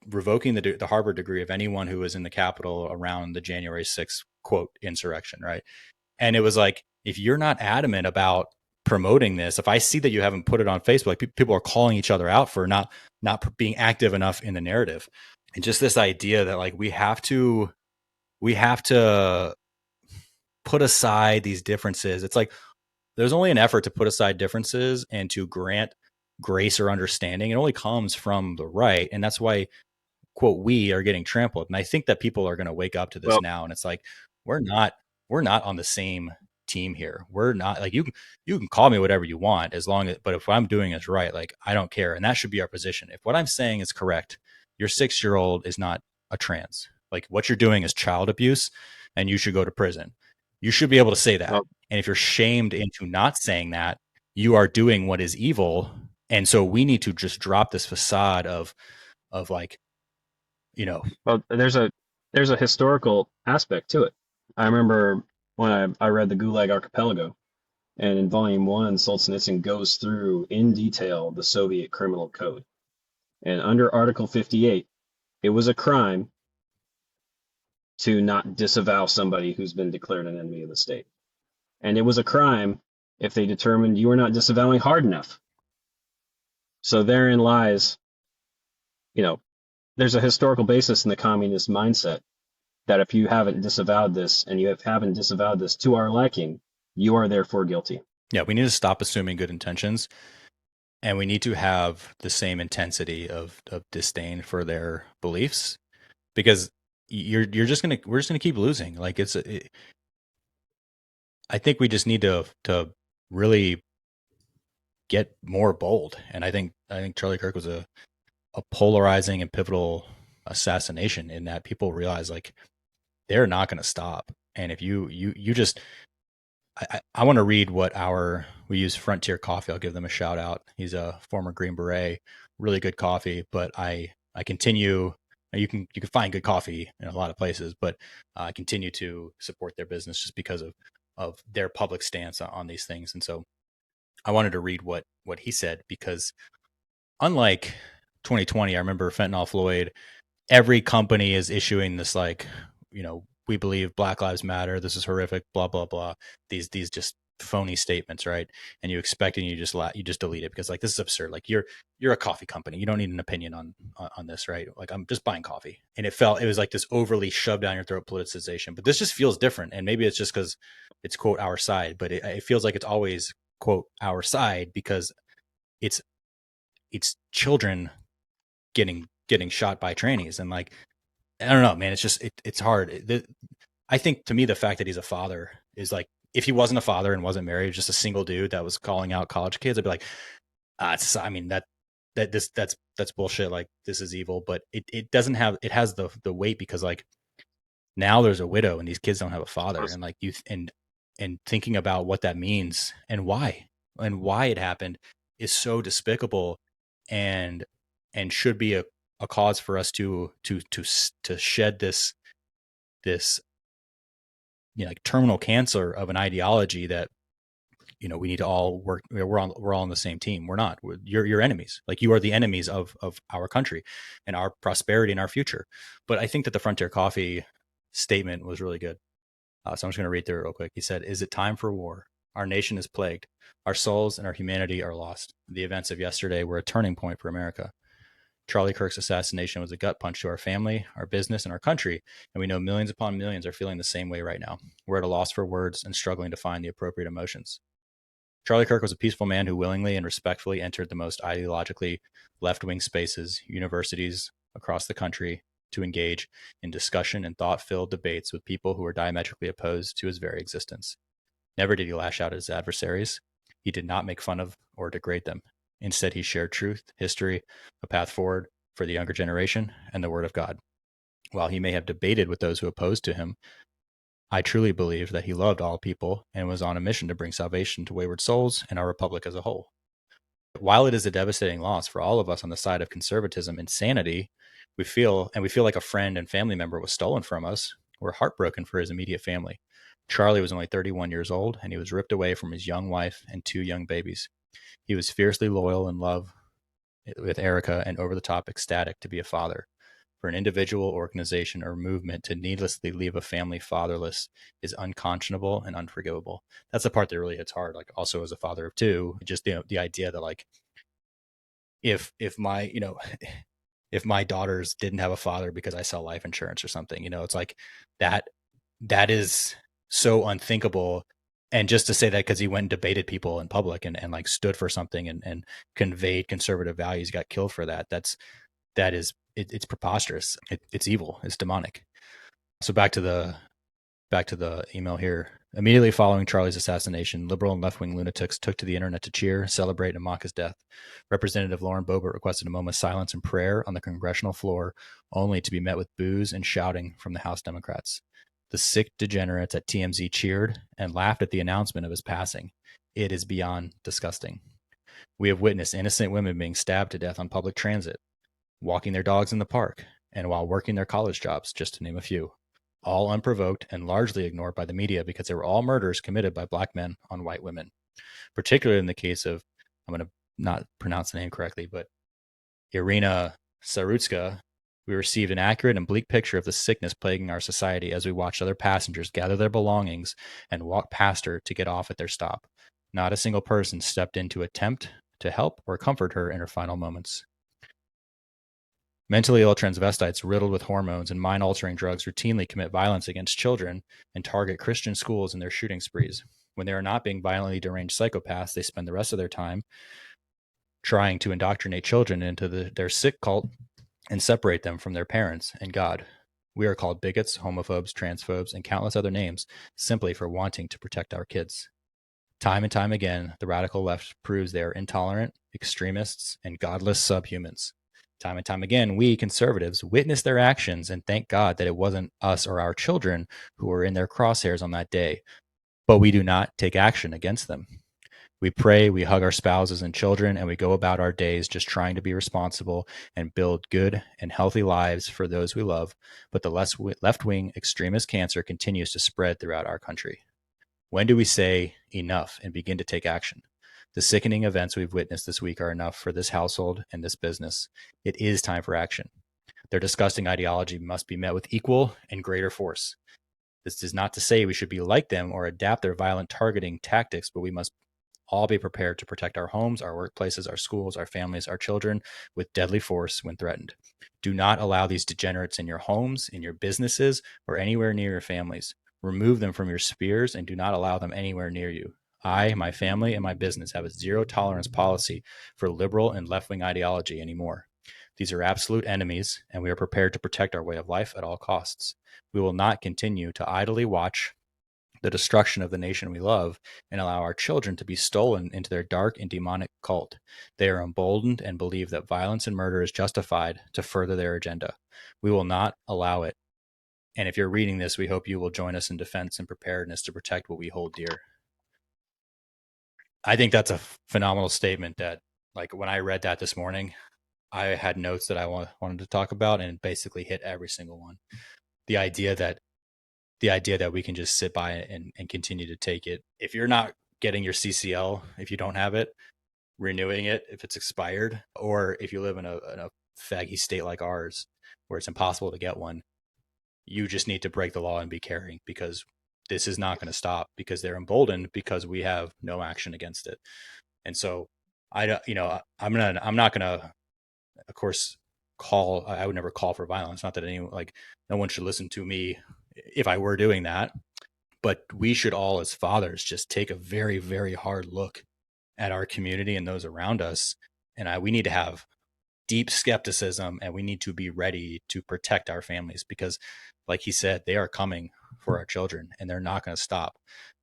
revoking the Harvard degree of anyone who was in the Capitol around the January 6th quote insurrection, right? And it was like, if you're not adamant about promoting this, if I see that you haven't put it on Facebook, like people are calling each other out for not being active enough in the narrative, and just this idea that like we have to put aside these differences. It's like there's only an effort to put aside differences and to grant grace or understanding. It only comes from the right, and that's why quote we are getting trampled. And I think that people are going to wake up to this Well, now, and it's like we're not we're not on the same team here. We're not like you can call me whatever you want as long as, but if what I'm doing is right, like I don't care, and that should be our position. If what I'm saying is correct, your 6 year old is not a trans. Like what you're doing is child abuse, and you should go to prison. You should be able to say that. well, And if you're shamed into not saying that, you are doing what is evil. And so we need to just drop this facade of like, you know, well, there's a historical aspect to it. I remember when I read the Gulag Archipelago, and in Volume One, Solzhenitsyn goes through in detail the Soviet criminal code. And under Article 58, it was a crime to not disavow somebody who's been declared an enemy of the state. And it was a crime if they determined you were not disavowing hard enough. So therein lies, you know, there's a historical basis in the communist mindset that if you haven't disavowed this and haven't disavowed this to our liking, you are therefore guilty. yeah, we need to stop assuming good intentions, and we need to have the same intensity of disdain for their beliefs because we're just gonna keep losing. Like I think we just need to really get more bold. And I think Charlie Kirk was a polarizing and pivotal assassination in that people realize like they're not going to stop. And if you just I want to read what we use Frontier Coffee. I'll give them a shout out. He's a former Green Beret, really good coffee. But I continue. You can find good coffee in a lot of places, but I continue to support their business just because of their public stance on these things. And so I wanted to read what he said because unlike 2020, I remember Fentanyl Floyd, every company is issuing this like, we believe Black Lives Matter. This is horrific. Blah blah blah. These just phony statements, right? And you expect and you just delete it because like this is absurd. Like you're a coffee company. You don't need an opinion on this, right? Like I'm just buying coffee, and it was like this overly shoved down your throat politicization. But this just feels different, and maybe it's just because it's quote our side, but it feels like it's always quote our side because it's children getting shot by trannies and like I don't know, man. It's just it's hard. I think to me the fact that he's a father is like if he wasn't a father and wasn't married, just a single dude that was calling out college kids, I'd be like, I mean that's bullshit. Like this is evil, but it doesn't have it has the weight because like now there's a widow and these kids don't have a father and like and thinking about what that means and why it happened is so despicable and should be a cause for us to shed this like terminal cancer of an ideology that we need to all work. We're all on the same team. We're not. You're enemies. Like you are the enemies of our country and our prosperity and our future. But I think that the Frontier Coffee statement was really good. So I'm just going to read through it real quick. He said, "Is it time for war? Our nation is plagued. Our souls and our humanity are lost. The events of yesterday were a turning point for America. Charlie Kirk's assassination was a gut punch to our family, our business, and our country, and we know millions upon millions are feeling the same way right now. We're at a loss for words and struggling to find the appropriate emotions. Charlie Kirk was a peaceful man who willingly and respectfully entered the most ideologically left-wing spaces, universities across the country, to engage in discussion and thought-filled debates with people who were diametrically opposed to his very existence. Never did he lash out at his adversaries. He did not make fun of or degrade them. Instead, he shared truth, history, a path forward for the younger generation, and the Word of God. While he may have debated with those who opposed to him, I truly believe that he loved all people and was on a mission to bring salvation to wayward souls and our republic as a whole. While it is a devastating loss for all of us on the side of conservatism and sanity, we feel like a friend and family member was stolen from us. We're heartbroken for his immediate family. Charlie was only 31 years old, and he was ripped away from his young wife and two young babies. He was fiercely loyal in love with Erica and over the top ecstatic to be a father. For an individual, organization, or movement to needlessly leave a family fatherless is unconscionable and unforgivable. That's the part that really hits hard. Like also as a father of two, just the idea that like if my if my daughters didn't have a father because I sell life insurance or something, it's like that that is so unthinkable. And just to say that because he went and debated people in public and like stood for something and conveyed conservative values, got killed for that. It's preposterous. It's evil. It's demonic. So back to the email here. Immediately following Charlie's assassination, liberal and left-wing lunatics took to the internet to cheer, celebrate, and mock his death. Representative Lauren Boebert requested a moment of silence and prayer on the congressional floor, only to be met with boos and shouting from the House Democrats. The sick degenerates at TMZ cheered and laughed at the announcement of his passing. It is beyond disgusting. We have witnessed innocent women being stabbed to death on public transit, walking their dogs in the park, and while working their college jobs, just to name a few. All unprovoked and largely ignored by the media because they were all murders committed by black men on white women. Particularly in the case of, I'm going to not pronounce the name correctly, but Irina Sarutska, we received an accurate and bleak picture of the sickness plaguing our society as we watched other passengers gather their belongings and walk past her to get off at their stop. Not a single person stepped in to attempt to help or comfort her in her final moments. Mentally ill transvestites riddled with hormones and mind-altering drugs routinely commit violence against children and target Christian schools in their shooting sprees. When they are not being violently deranged psychopaths, they spend the rest of their time trying to indoctrinate children into their sick cult and separate them from their parents and God. We are called bigots, homophobes, transphobes, and countless other names simply for wanting to protect our kids. Time and time again, the radical left proves they are intolerant, extremists, and godless subhumans. Time and time again, we conservatives witness their actions and thank God that it wasn't us or our children who were in their crosshairs on that day. But we do not take action against them. We pray, we hug our spouses and children, and we go about our days just trying to be responsible and build good and healthy lives for those we love. But the left wing extremist cancer continues to spread throughout our country. When do we say enough and begin to take action? The sickening events we've witnessed this week are enough for this household and this business. It is time for action. Their disgusting ideology must be met with equal and greater force. This is not to say we should be like them or adapt their violent targeting tactics, but we must all be prepared to protect our homes, our workplaces, our schools, our families, our children with deadly force when threatened. Do not allow these degenerates in your homes, in your businesses, or anywhere near your families. Remove them from your spheres and do not allow them anywhere near you. I, my family, and my business have a zero tolerance policy for liberal and left wing ideology anymore. These are absolute enemies, and we are prepared to protect our way of life at all costs. We will not continue to idly watch the destruction of the nation we love and allow our children to be stolen into their dark and demonic cult. They are emboldened and believe that violence and murder is justified to further their agenda. We will not allow it. And if you're reading this, we hope you will join us in defense and preparedness to protect what we hold dear. I think that's a phenomenal statement that, like, when I read that this morning, I had notes that I wanted to talk about and basically hit every single one. The idea that we can just sit by it and continue to take it. If you're not getting your CCL, if you don't have it, renewing it if it's expired, or if you live in a faggy state like ours where it's impossible to get one, you just need to break the law and be caring, because this is not going to stop, because they're emboldened because we have no action against it. And so I'm not gonna, of course, I would never call for violence. Not that anyone, like, no one should listen to me if I were doing that. But we should all, as fathers, just take a very, very hard look at our community and those around us. And we need to have deep skepticism, and we need to be ready to protect our families, because, like he said, they are coming for our children and they're not going to stop.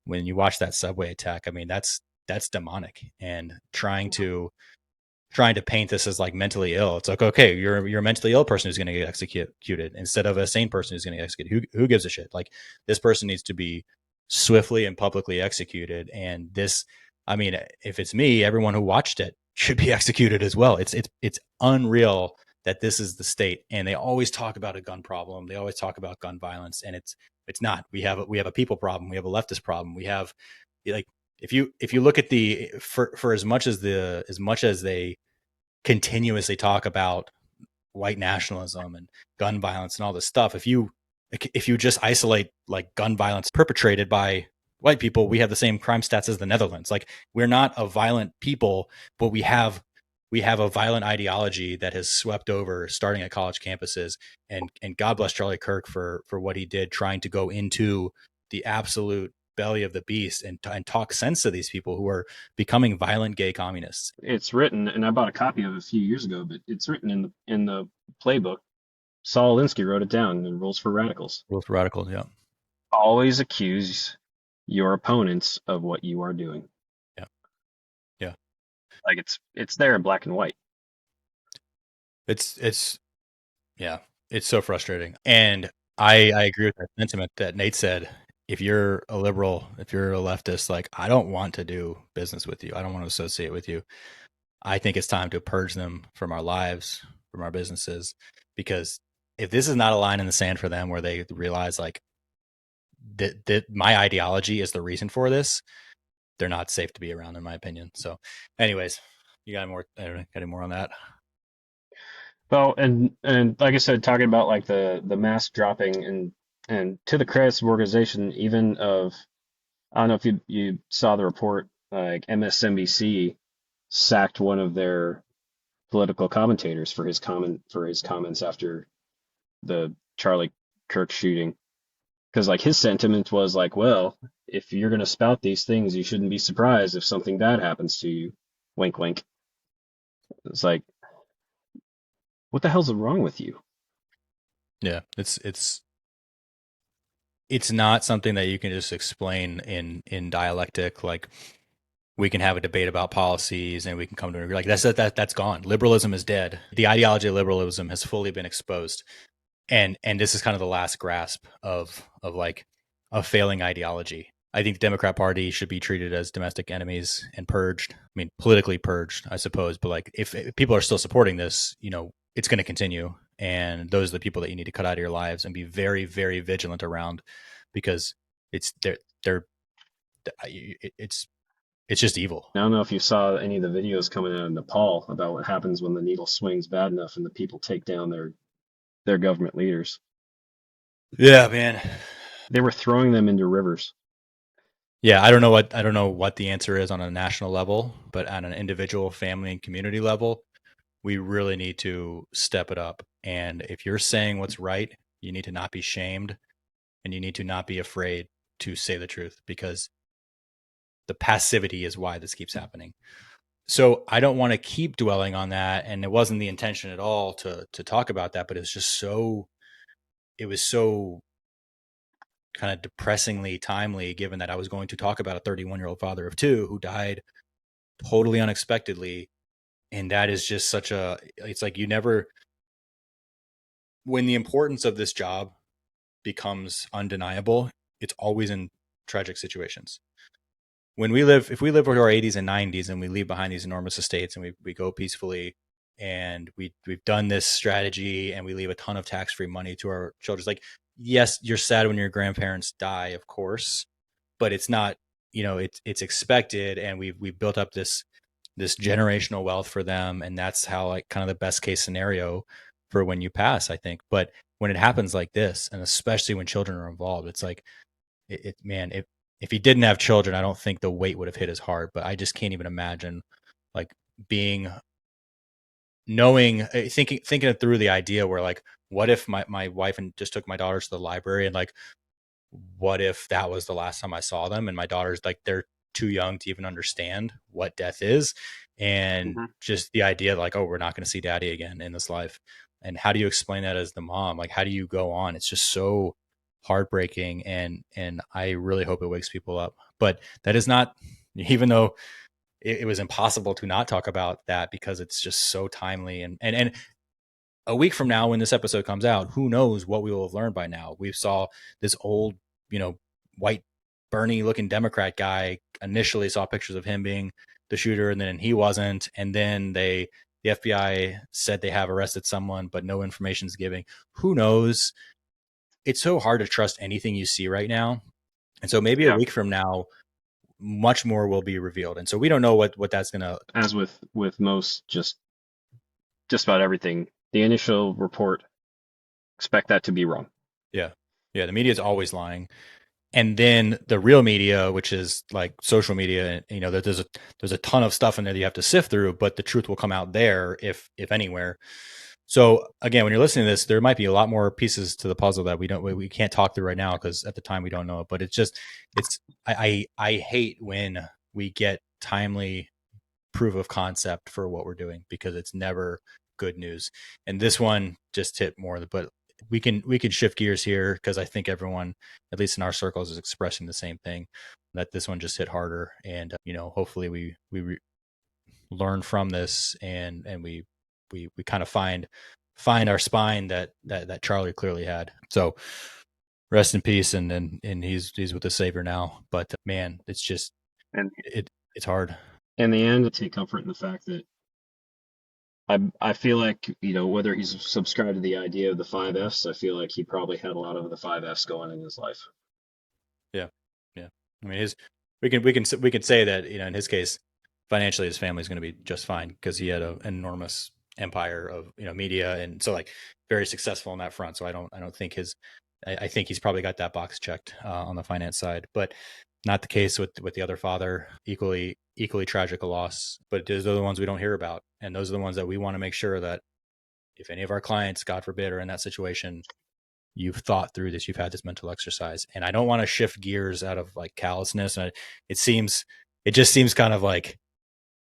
When you watch that subway attack, I mean, that's demonic. And trying to paint this as like mentally ill. It's like, okay, you're a mentally ill person who's going to get executed instead of a sane person who's going to get executed. Who gives a shit? Like, this person needs to be swiftly and publicly executed. And this, I mean, if it's me, everyone who watched it should be executed as well. It's unreal that this is the state. And they always talk about a gun problem. They always talk about gun violence, and it's not. We have a people problem. We have a leftist problem. We have, like, if you look at for as much as they continuously talk about white nationalism and gun violence and all this stuff, if you just isolate like gun violence perpetrated by white people, we have the same crime stats as the Netherlands. Like, we're not a violent people, but we have a violent ideology that has swept over, starting at college campuses. And God bless Charlie Kirk for what he did, trying to go into the absolute belly of the beast and talk sense to these people who are becoming violent gay communists. It's written, and I bought a copy of it a few years ago, but it's written in the playbook. Saul Alinsky wrote it down in Rules for Radicals. Rules for Radicals, yeah. Always accuse your opponents of what you are doing. Yeah. Yeah. Like, it's there in black and white. It's yeah, it's so frustrating. And I agree with that sentiment that Nate said. If you're a liberal, if you're a leftist, like, I don't want to do business with you. I don't want to associate with you. I think it's time to purge them from our lives, from our businesses, because if this is not a line in the sand for them where they realize, like, that my ideology is the reason for this, they're not safe to be around, in my opinion. So anyways, you got more, got any more on that? Well, and like I said, talking about like the mask dropping, and to the credits of organization, even of, I don't know if you saw the report, like MSNBC sacked one of their political commentators for his comments after the Charlie Kirk shooting, because like his sentiment was like, well, if you're gonna spout these things, you shouldn't be surprised if something bad happens to you. Wink, wink. It's like, what the hell's wrong with you? Yeah, it's not something that you can just explain in dialectic. Like, we can have a debate about policies and we can come to an agree. Like, that's gone. Liberalism is dead. The ideology of liberalism has fully been exposed, and this is kind of the last grasp of like a failing ideology. I think the Democrat Party should be treated as domestic enemies and purged. I mean, politically purged, I suppose. But like, if people are still supporting this, it's going to continue, and those are the people that you need to cut out of your lives and be very, very vigilant around, because it's they're it's it's just evil. I don't know if you saw any of the videos coming out of Nepal about what happens when the needle swings bad enough and the people take down their government leaders. Yeah, man. They were throwing them into rivers. Yeah, I don't know what the answer is on a national level, but on an individual, family, and community level, we really need to step it up. And if you're saying what's right, you need to not be shamed, and you need to not be afraid to say the truth, because the passivity is why this keeps happening. So I don't want to keep dwelling on that, and it wasn't the intention at all to talk about that, but it was so kind of depressingly timely, given that I was going to talk about a 31-year-old father of two who died totally unexpectedly. And that is just it's like, you never, when the importance of this job becomes undeniable, it's always in tragic situations. If we live into our 80s and 90s and we leave behind these enormous estates and we go peacefully, and we've done this strategy and we leave a ton of tax-free money to our children. It's like, yes, you're sad when your grandparents die, of course, but it's not, it's expected, and we've built up this generational wealth for them, and that's how, like, kind of the best case scenario for when you pass, I think. But when it happens like this, and especially when children are involved, it's like, man, if he didn't have children, I don't think the weight would have hit as hard. But I just can't even imagine, like, being knowing thinking it through, the idea where, like, what if my wife and just took my daughters to the library, and like, what if that was the last time I saw them, and my daughters, like, they're too young to even understand what death is, and Hmm. just the idea, like, oh, we're not going to see daddy again in this life. And how do you explain that as the mom? Like, how do you go on? It's just so heartbreaking, and I really hope it wakes people up. But that is not, even though it was impossible to not talk about that, because it's just so timely, and a week from now, when this episode comes out, who knows what we will have learned by now. We saw this old, white Bernie looking Democrat guy, initially saw pictures of him being the shooter, and then he wasn't. And then the FBI said they have arrested someone, but no information is giving. Who knows? It's so hard to trust anything you see right now. And so maybe a Yeah. week from now, much more will be revealed. And so we don't know what that's going to. As with most just about everything, the initial report, expect that to be wrong. Yeah. Yeah. The media is always lying. And then the real media, which is like social media, there's a ton of stuff in there that you have to sift through, but the truth will come out there, if anywhere. So again, when you're listening to this, there might be a lot more pieces to the puzzle that we can't talk through right now, because at the time we don't know it. But it's I hate when we get timely proof of concept for what we're doing, because it's never good news. And this one just hit more. But we can shift gears here, because I think everyone, at least in our circles, is expressing the same thing, that this one just hit harder. And hopefully we learn from this, and we kind of find our spine that Charlie clearly had. So rest in peace, and he's with the Savior now. But man, it's just And it's hard. in the end, I take comfort in the fact that I feel like, whether he's subscribed to the idea of the five Fs, I feel like he probably had a lot of the five Fs going in his life. Yeah, yeah. I mean, we can say that, in his case, financially, his family is going to be just fine, because he had an enormous empire of, media, and so, like, very successful on that front. So I don't think I think he's probably got that box checked on the finance side, but not the case with the other father. Equally tragic a loss, but those are the ones we don't hear about, and those are the ones that we want to make sure that if any of our clients, God forbid, are in that situation, you've thought through this, you've had this mental exercise. And I don't want to shift gears out of, like, callousness. And it just seems kind of like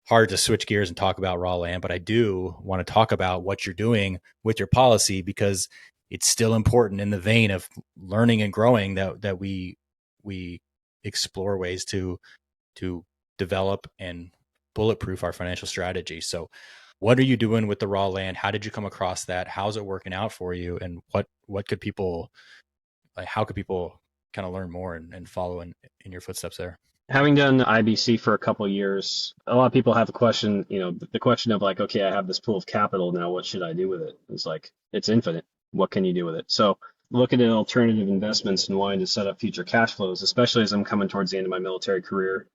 hard to switch gears and talk about raw land, but I do want to talk about what you're doing with your policy, because it's still important in the vein of learning and growing that we explore ways to develop and bulletproof our financial strategy. So what are you doing with the raw land? How did you come across that? How's it working out for you? And what could people, like, how could people kind of learn more and follow in your footsteps there? Having done IBC for a couple of years, a lot of people have a question, the question of like, okay, I have this pool of capital now, what should I do with it? It's like, it's infinite. What can you do with it? So looking at alternative investments and wanting to set up future cash flows, especially as I'm coming towards the end of my military career,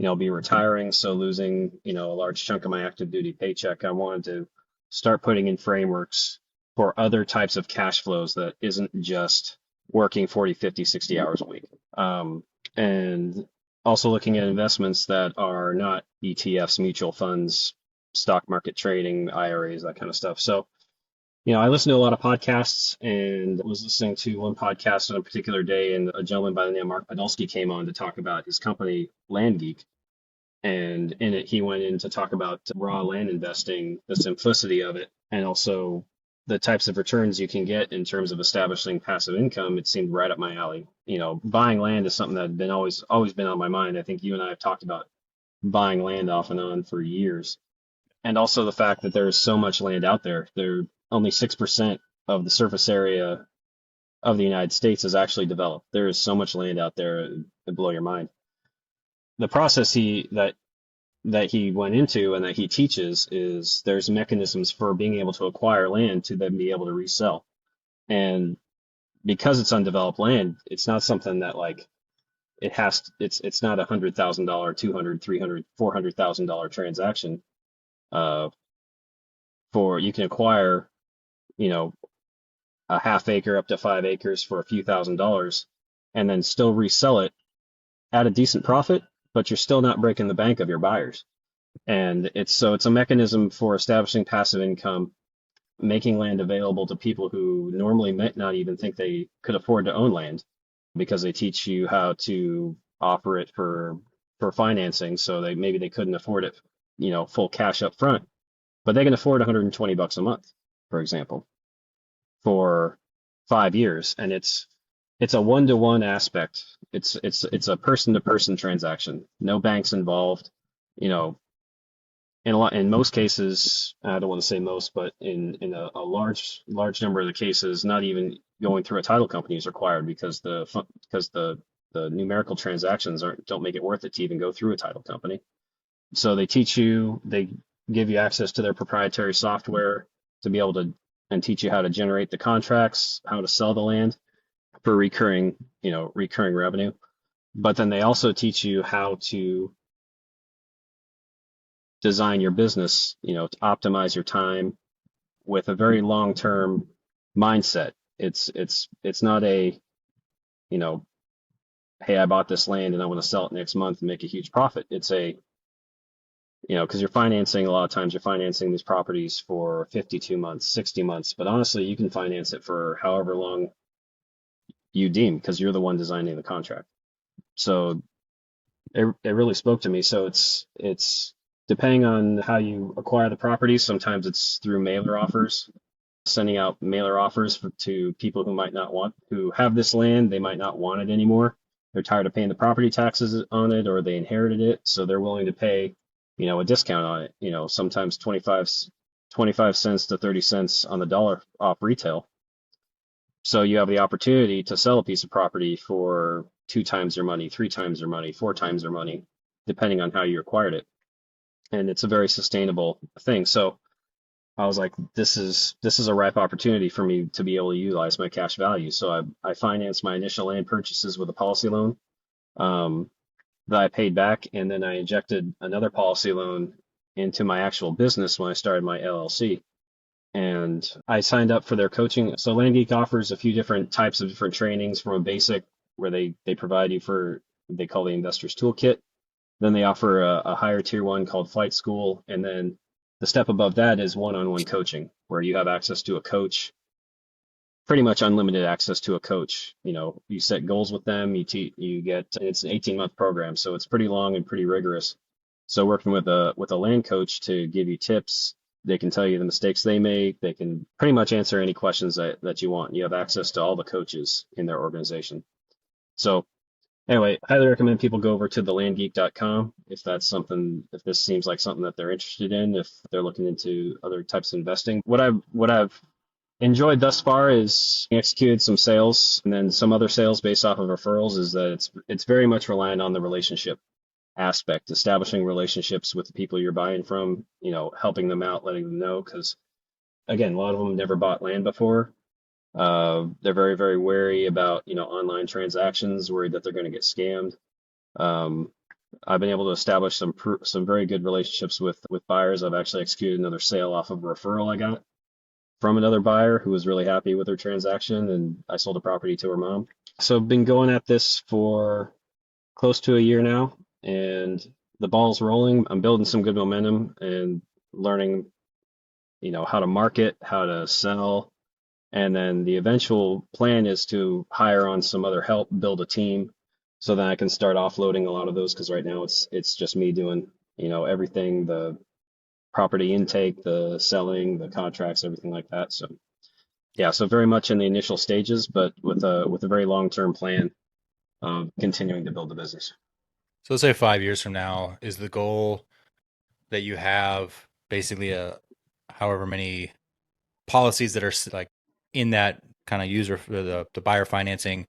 I'll be retiring. So losing, a large chunk of my active duty paycheck, I wanted to start putting in frameworks for other types of cash flows that isn't just working 40, 50, 60 hours a week. And also looking at investments that are not ETFs, mutual funds, stock market trading, IRAs, that kind of stuff. So, I listen to a lot of podcasts and was listening to one podcast on a particular day, and a gentleman by the name of Mark Podolsky came on to talk about his company, Land Geek. And in it, he went in to talk about raw land investing, the simplicity of it, and also the types of returns you can get in terms of establishing passive income. It seemed right up my alley. Buying land is something that had been always been on my mind. I think you and I have talked about buying land off and on for years. And also the fact that there is so much land out there. There only 6% of the surface area of the United States is actually developed. There is so much land out there, it blow your mind. The process that he went into and that he teaches is there's mechanisms for being able to acquire land to then be able to resell. And because it's undeveloped land, it's not something that like it's not $100,000, $200,000, $300,000, $400,000 transaction. For you can acquire, a half acre up to 5 acres for a few $1,000s and then still resell it at a decent profit, but you're still not breaking the bank of your buyers. And it's a mechanism for establishing passive income, making land available to people who normally might not even think they could afford to own land, because they teach you how to offer it for financing. So maybe they couldn't afford it, full cash up front, but they can afford $120 a month, for example, for 5 years. And it's a one-to-one aspect. It's a person-to-person transaction. No banks involved. In most cases, I don't want to say most, but in a large number of the cases, not even going through a title company is required, because the numerical transactions don't make it worth it to even go through a title company. So they give you access to their proprietary software to be able to, and teach you how to generate the contracts, how to sell the land for recurring revenue. But then they also teach you how to design your business, to optimize your time with a very long-term mindset. It's not a, hey, I bought this land and I want to sell it next month and make a huge profit. It's because a lot of times you're financing these properties for 52 months, 60 months, but honestly, you can finance it for however long you deem, because you're the one designing the contract. So it really spoke to me. So it's depending on how you acquire the property. Sometimes it's through mailer offers, sending out mailer offers to people who have this land. They might not want it anymore. They're tired of paying the property taxes on it, or they inherited it, so they're willing to pay, a discount on it. Sometimes 25 cents to 30 cents on the dollar off retail. So you have the opportunity to sell a piece of property for 2 times your money, 3 times your money, 4 times your money, depending on how you acquired it. And it's a very sustainable thing. So I was like, this is a ripe opportunity for me to be able to utilize my cash value. So I financed my initial land purchases with a policy loan that I paid back, and then I injected another policy loan into my actual business when I started my LLC. And I signed up for their coaching. So Land Geek offers a few different types of different trainings, from a basic where they provide you for, they call the Investor's Toolkit. Then they offer a higher tier one called Flight School. And then the step above that is one-on-one coaching, where you have access to a coach, pretty much unlimited access to a coach. You set goals with them, you get, it's an 18-month program, so it's pretty long and pretty rigorous. So working with a land coach to give you tips, They can tell you the mistakes they make. They can pretty much answer any questions that you want. You have access to all the coaches in their organization. So anyway, highly recommend people go over to the landgeek.com if that's something, if this seems like something that they're interested in, if they're looking into other types of investing. What I've enjoyed thus far is executed some sales and then some other sales based off of referrals is that it's very much reliant on the relationship aspect, establishing relationships with the people you're buying from, helping them out, letting them know, because again, a lot of them never bought land before. They're very, very wary about, online transactions, worried that they're going to get scammed. Um, I've been able to establish some very good relationships with buyers. I've actually executed another sale off of a referral I got from another buyer who was really happy with her transaction, and I sold a property to her mom. So I've been going at this for close to a year now, and the ball's rolling. I'm building some good momentum and learning, how to market, how to sell, and then the eventual plan is to hire on some other help, build a team, so that I can start offloading a lot of those because right now it's just me doing, everything, the property intake, the selling, the contracts, everything like that. So yeah, so very much in the initial stages, but with a very long-term plan of continuing to build the business. So let's say 5 years from now, is the goal that you have basically a however many policies that are like in that kind of user the buyer financing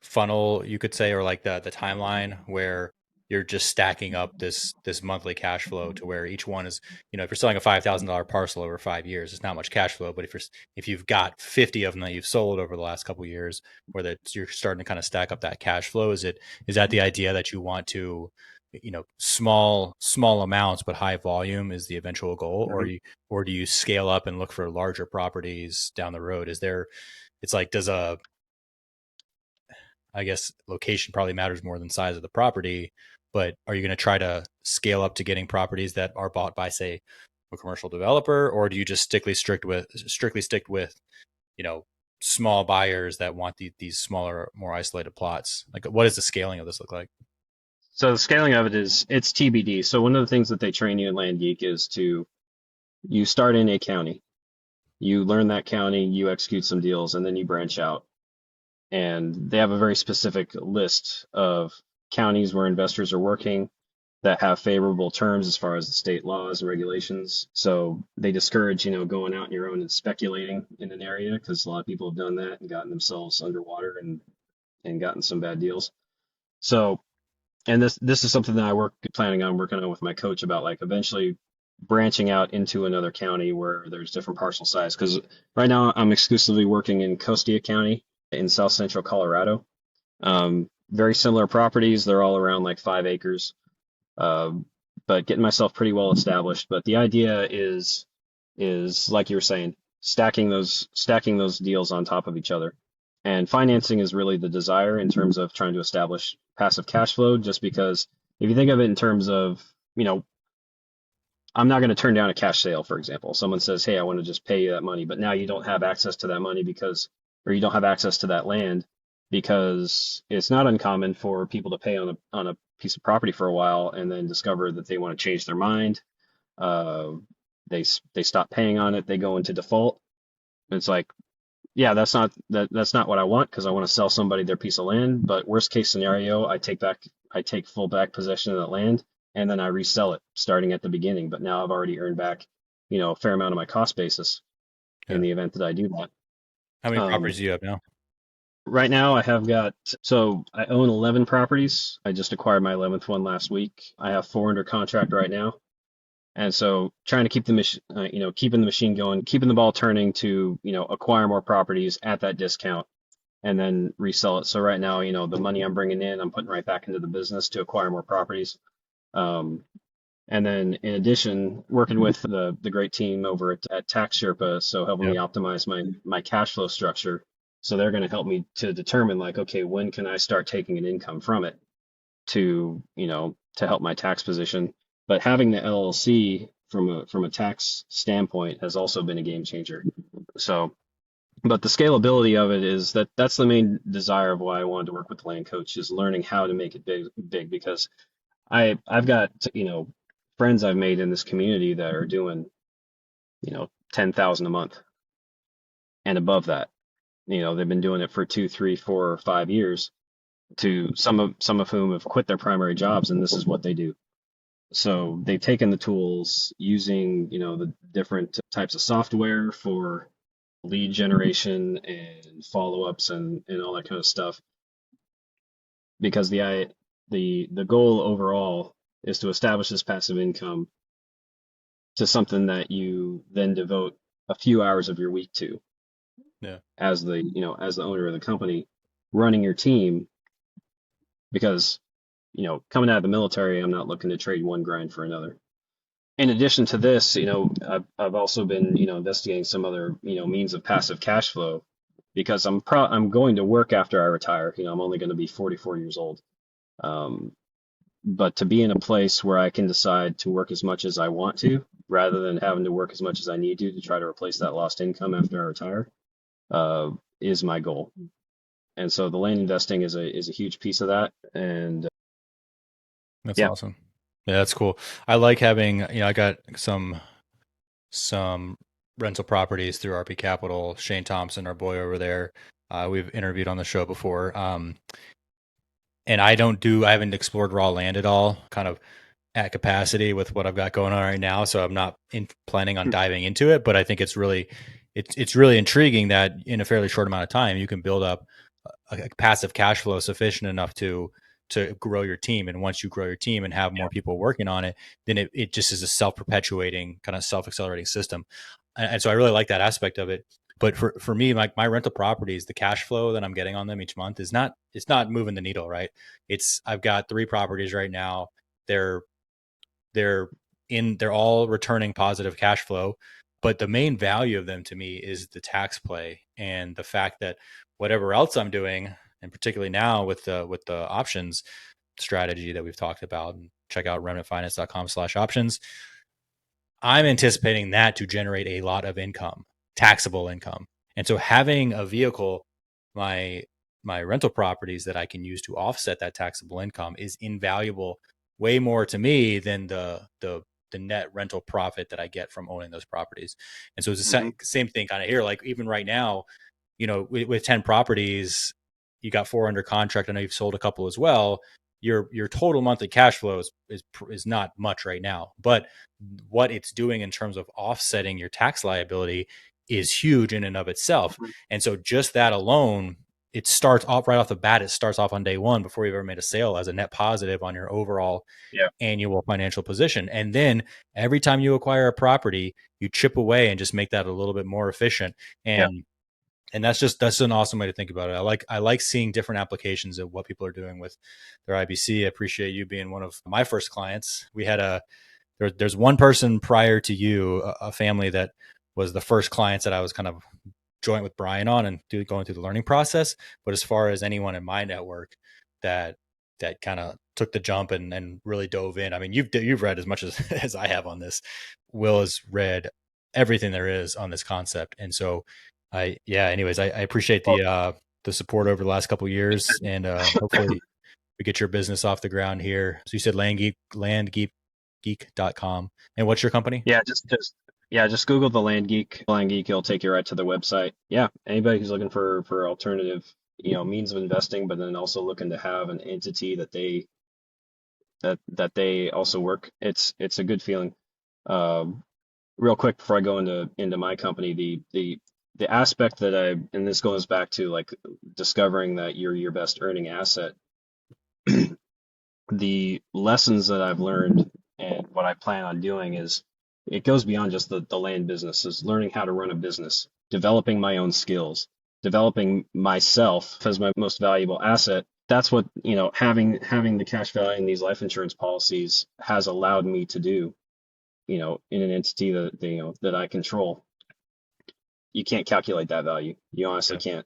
funnel, you could say, or like the timeline where you're just stacking up this monthly cash flow to where each one is, if you're selling a $5,000 parcel over 5 years, it's not much cash flow. But if you've got 50 of them that you've sold over the last couple of years, where that you're starting to kind of stack up that cash flow, is that the idea that you want to, small amounts but high volume is the eventual goal, Mhm. or do you scale up and look for larger properties down the road? It's like, does a I guess location probably matters more than size of the property, but are you going to try to scale up to getting properties that are bought by, say, a commercial developer, or do you just strictly stick with, you know, small buyers that want these smaller, more isolated plots? Like, what does the scaling of this look like? So the scaling of it it's TBD. So one of the things that they train you in Land Geek is you start in a county, you learn that county, you execute some deals, and then you branch out. And they have a very specific list of counties where investors are working that have favorable terms as far as the state laws and regulations. So they discourage, going out on your own and speculating in an area because a lot of people have done that and gotten themselves underwater and gotten some bad deals. So, and this is something that planning on working on with my coach about like eventually branching out into another county where there's different parcel size. Because right now I'm exclusively working in Costia County in south central Colorado. Very similar properties. They're all around like 5 acres, um, but getting myself pretty well established. But the idea is like you were saying, stacking those deals on top of each other. And financing is really the desire in terms of trying to establish passive cash flow, just because if you think of it in terms of, I'm not going to turn down a cash sale, for example. Someone says, "Hey, I want to just pay you that money," but now you don't have access to that money or you don't have access to that land because it's not uncommon for people to pay on a piece of property for a while and then discover that they want to change their mind. Uh, they stop paying on it, they go into default. It's like, yeah, that's not what I want because I want to sell somebody their piece of land. But worst case scenario, I take full back possession of that land and then I resell it starting at the beginning. But now I've already earned back, a fair amount of my cost basis in Yeah. the event that I do that. How many Um, properties do you have now? right now so I own 11 properties. I just acquired my 11th one last week. I have 4 under contract right now. And so trying to keep the machine, keeping the machine going, keeping the ball turning to, acquire more properties at that discount and then resell it. So right now, the money I'm bringing in, I'm putting right back into the business to acquire more properties. Um, and then in addition, working with the great team over at Tax Sherpa, so helping me Yep. optimize my cash flow structure. So they're going to help me to determine like, okay, when can I start taking an income from it to help my tax position. But having the LLC from a tax standpoint has also been a game changer. So, but the scalability of it is that's the main desire of why I wanted to work with the land coach is learning how to make it big because I've got friends I've made in this community that are doing 10,000 a month and above that. They've been doing it for 2, 3, 4, or 5 years. To some of whom have quit their primary jobs, and this is what they do. So they've taken the tools using, the different types of software for lead generation and follow-ups and all that kind of stuff. Because the goal overall is to establish this passive income to something that you then devote a few hours of your week to Yeah. as the owner of the company, running your team. Because coming out of the military, I'm not looking to trade one grind for another. In addition to this, I've also been, investigating some other, means of passive cash flow, because I'm going to work after I retire. I'm only going to be 44 years old. But to be in a place where I can decide to work as much as I want to, rather than having to work as much as I need to try to replace that lost income after I retire, is my goal. And so the land investing is a huge piece of that. And That's yeah, awesome. Yeah, that's cool. I like having, I got some rental properties through RP Capital. Shane Thompson, our boy over there, we've interviewed on the show before. And I haven't explored raw land at all, kind of at capacity with what I've got going on right now. So I'm not planning on diving into it, but I think it's really intriguing that in a fairly short amount of time, you can build up a passive cash flow sufficient enough to grow your team. And once you grow your team and have more people working on it, then it just is a self-perpetuating kind of self-accelerating system. And so I really like that aspect of it. But for me, like my rental properties, the cash flow that I'm getting on them each month it's not moving the needle, right? I've got 3 properties right now. They're they're they're all returning positive cash flow, but the main value of them to me is the tax play and the fact that whatever else I'm doing, and particularly now with the options strategy that we've talked about, and check out remnantfinance.com/options, I'm anticipating that to generate a lot of income, taxable income. And so having a vehicle, my rental properties that I can use to offset that taxable income is invaluable, way more to me than the net rental profit that I get from owning those properties. And so it's the same thing kind of here. Like even right now, with 10 properties, you got 4 under contract. I know you've sold a couple as well. Your total monthly cash flow is not much right now, but what it's doing in terms of offsetting your tax liability is huge in and of itself. And so just that alone, it starts off right off the bat. It starts off on day one before you've ever made a sale as a net positive on your overall annual financial position. And then every time you acquire a property, you chip away and just make that a little bit more efficient. And that's an awesome way to think about it. I like seeing different applications of what people are doing with their IBC. I appreciate you being one of my first clients. We had there's one person prior to you, a family that was the first clients that I was kind of joint with Brian on and going through the learning process. But as far as anyone in my network that kind of took the jump and really dove in, I mean, you've read as much as, as I have on this. Will has read everything there is on this concept. And so anyways, I appreciate the support over the last couple of years, and hopefully we get your business off the ground here. So you said landgeek.com. And what's your company? Just Google the Land Geek. Land Geek, it'll take you right to the website. Yeah, anybody who's looking for alternative, means of investing, but then also looking to have an entity that they also work. It's a good feeling. Real quick before I go into my company, the aspect that and this goes back to like discovering that you're your best earning asset. The lessons that I've learned and what I plan on doing is it goes beyond just the land business, is learning how to run a business, developing my own skills, developing myself as my most valuable asset. That's what, having the cash value in these life insurance policies has allowed me to do, in an entity that I control. You can't calculate that value. You honestly can't.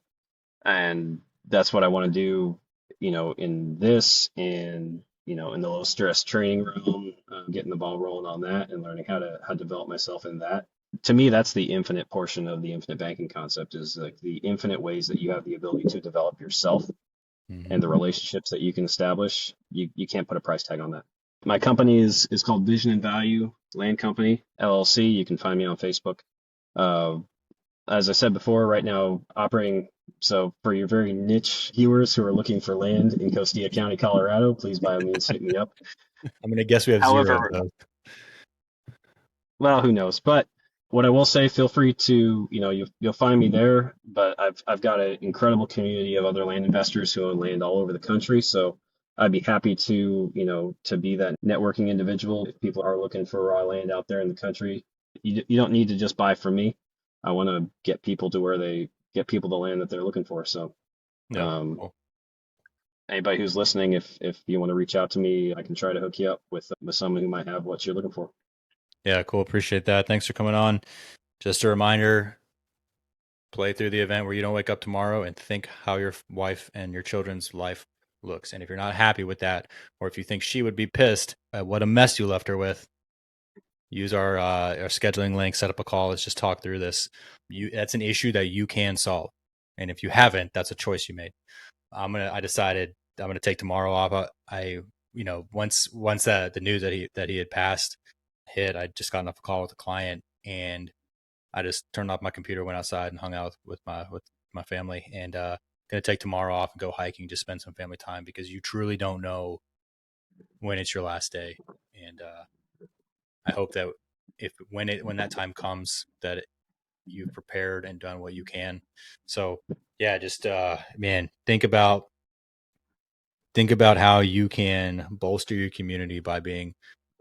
And that's what I want to do, in this, and in the low stress training realm, getting the ball rolling on that and learning how to develop myself in that. To me, that's the infinite portion of the infinite banking concept, is like the infinite ways that you have the ability to develop yourself and the relationships that you can establish. You can't put a price tag on that. My company is called Vision and Value Land Company LLC. You can find me on Facebook. As I said before, right now operating. So for your very niche viewers who are looking for land in Costilla County, Colorado, please by all means hit me up. I'm gonna guess we have zero of However, those. well, who knows? But what I will say, feel free to, you'll find me there. But I've got an incredible community of other land investors who own land all over the country. So I'd be happy to, to be that networking individual if people are looking for raw land out there in the country. You don't need to just buy from me. I want to get people to where they get people the land that they're looking for. So Yeah. um, Cool. anybody who's listening, if you want to reach out to me, I can try to hook you up with someone who might have what you're looking for. Yeah, cool. Appreciate that. Thanks for coming on. Just a reminder, play through the event where you don't wake up tomorrow and think how your wife and your children's life looks. And if you're not happy with that, or if you think she would be pissed at what a mess you left her with, use our scheduling link, set up a call. Let's just talk through this. That's an issue that you can solve. And if you haven't, that's a choice you made. I decided I'm gonna take tomorrow off. Once the news that he had passed hit, I just got off a call with a client, and I just turned off my computer, went outside, and hung out with my family. And gonna take tomorrow off and go hiking, just spend some family time, because you truly don't know when it's your last day. And I hope that when that time comes, that you've prepared and done what you can. So yeah, just man, think about how you can bolster your community by being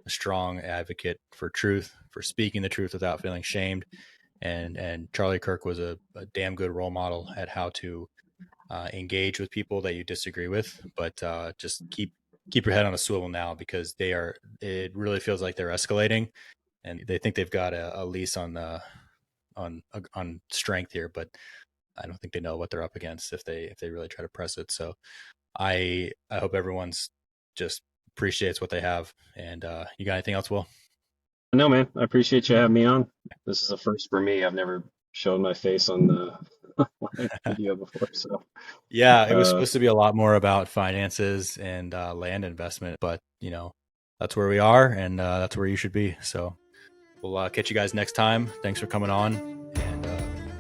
a strong advocate for truth, for speaking the truth without feeling shamed. And Charlie Kirk was a damn good role model at how to engage with people that you disagree with, but just keep your head on a swivel now, because it really feels like they're escalating, and they think they've got a lease on strength here, but I don't think they know what they're up against if they really try to press it. So I hope everyone's just appreciates what they have. And you got anything else, Will? No, man, I appreciate you having me on. This is a first for me. I've never shown my face on the live video before, so Yeah, it was uh, supposed to be a lot more about finances and land investment, but that's where we are, and that's where you should be. So we'll catch you guys next time. Thanks for coming on, and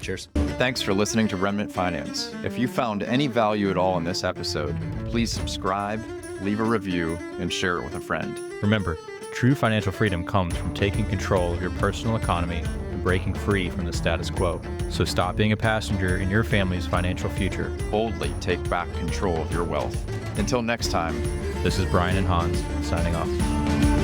cheers. Thanks for listening to Remnant Finance. If you found any value at all in this episode, please subscribe, leave a review, and share it with a friend. Remember, true financial freedom comes from taking control of your personal economy and breaking free from the status quo. So stop being a passenger in your family's financial future. Boldly take back control of your wealth. Until next time, This is Brian and Hans signing off.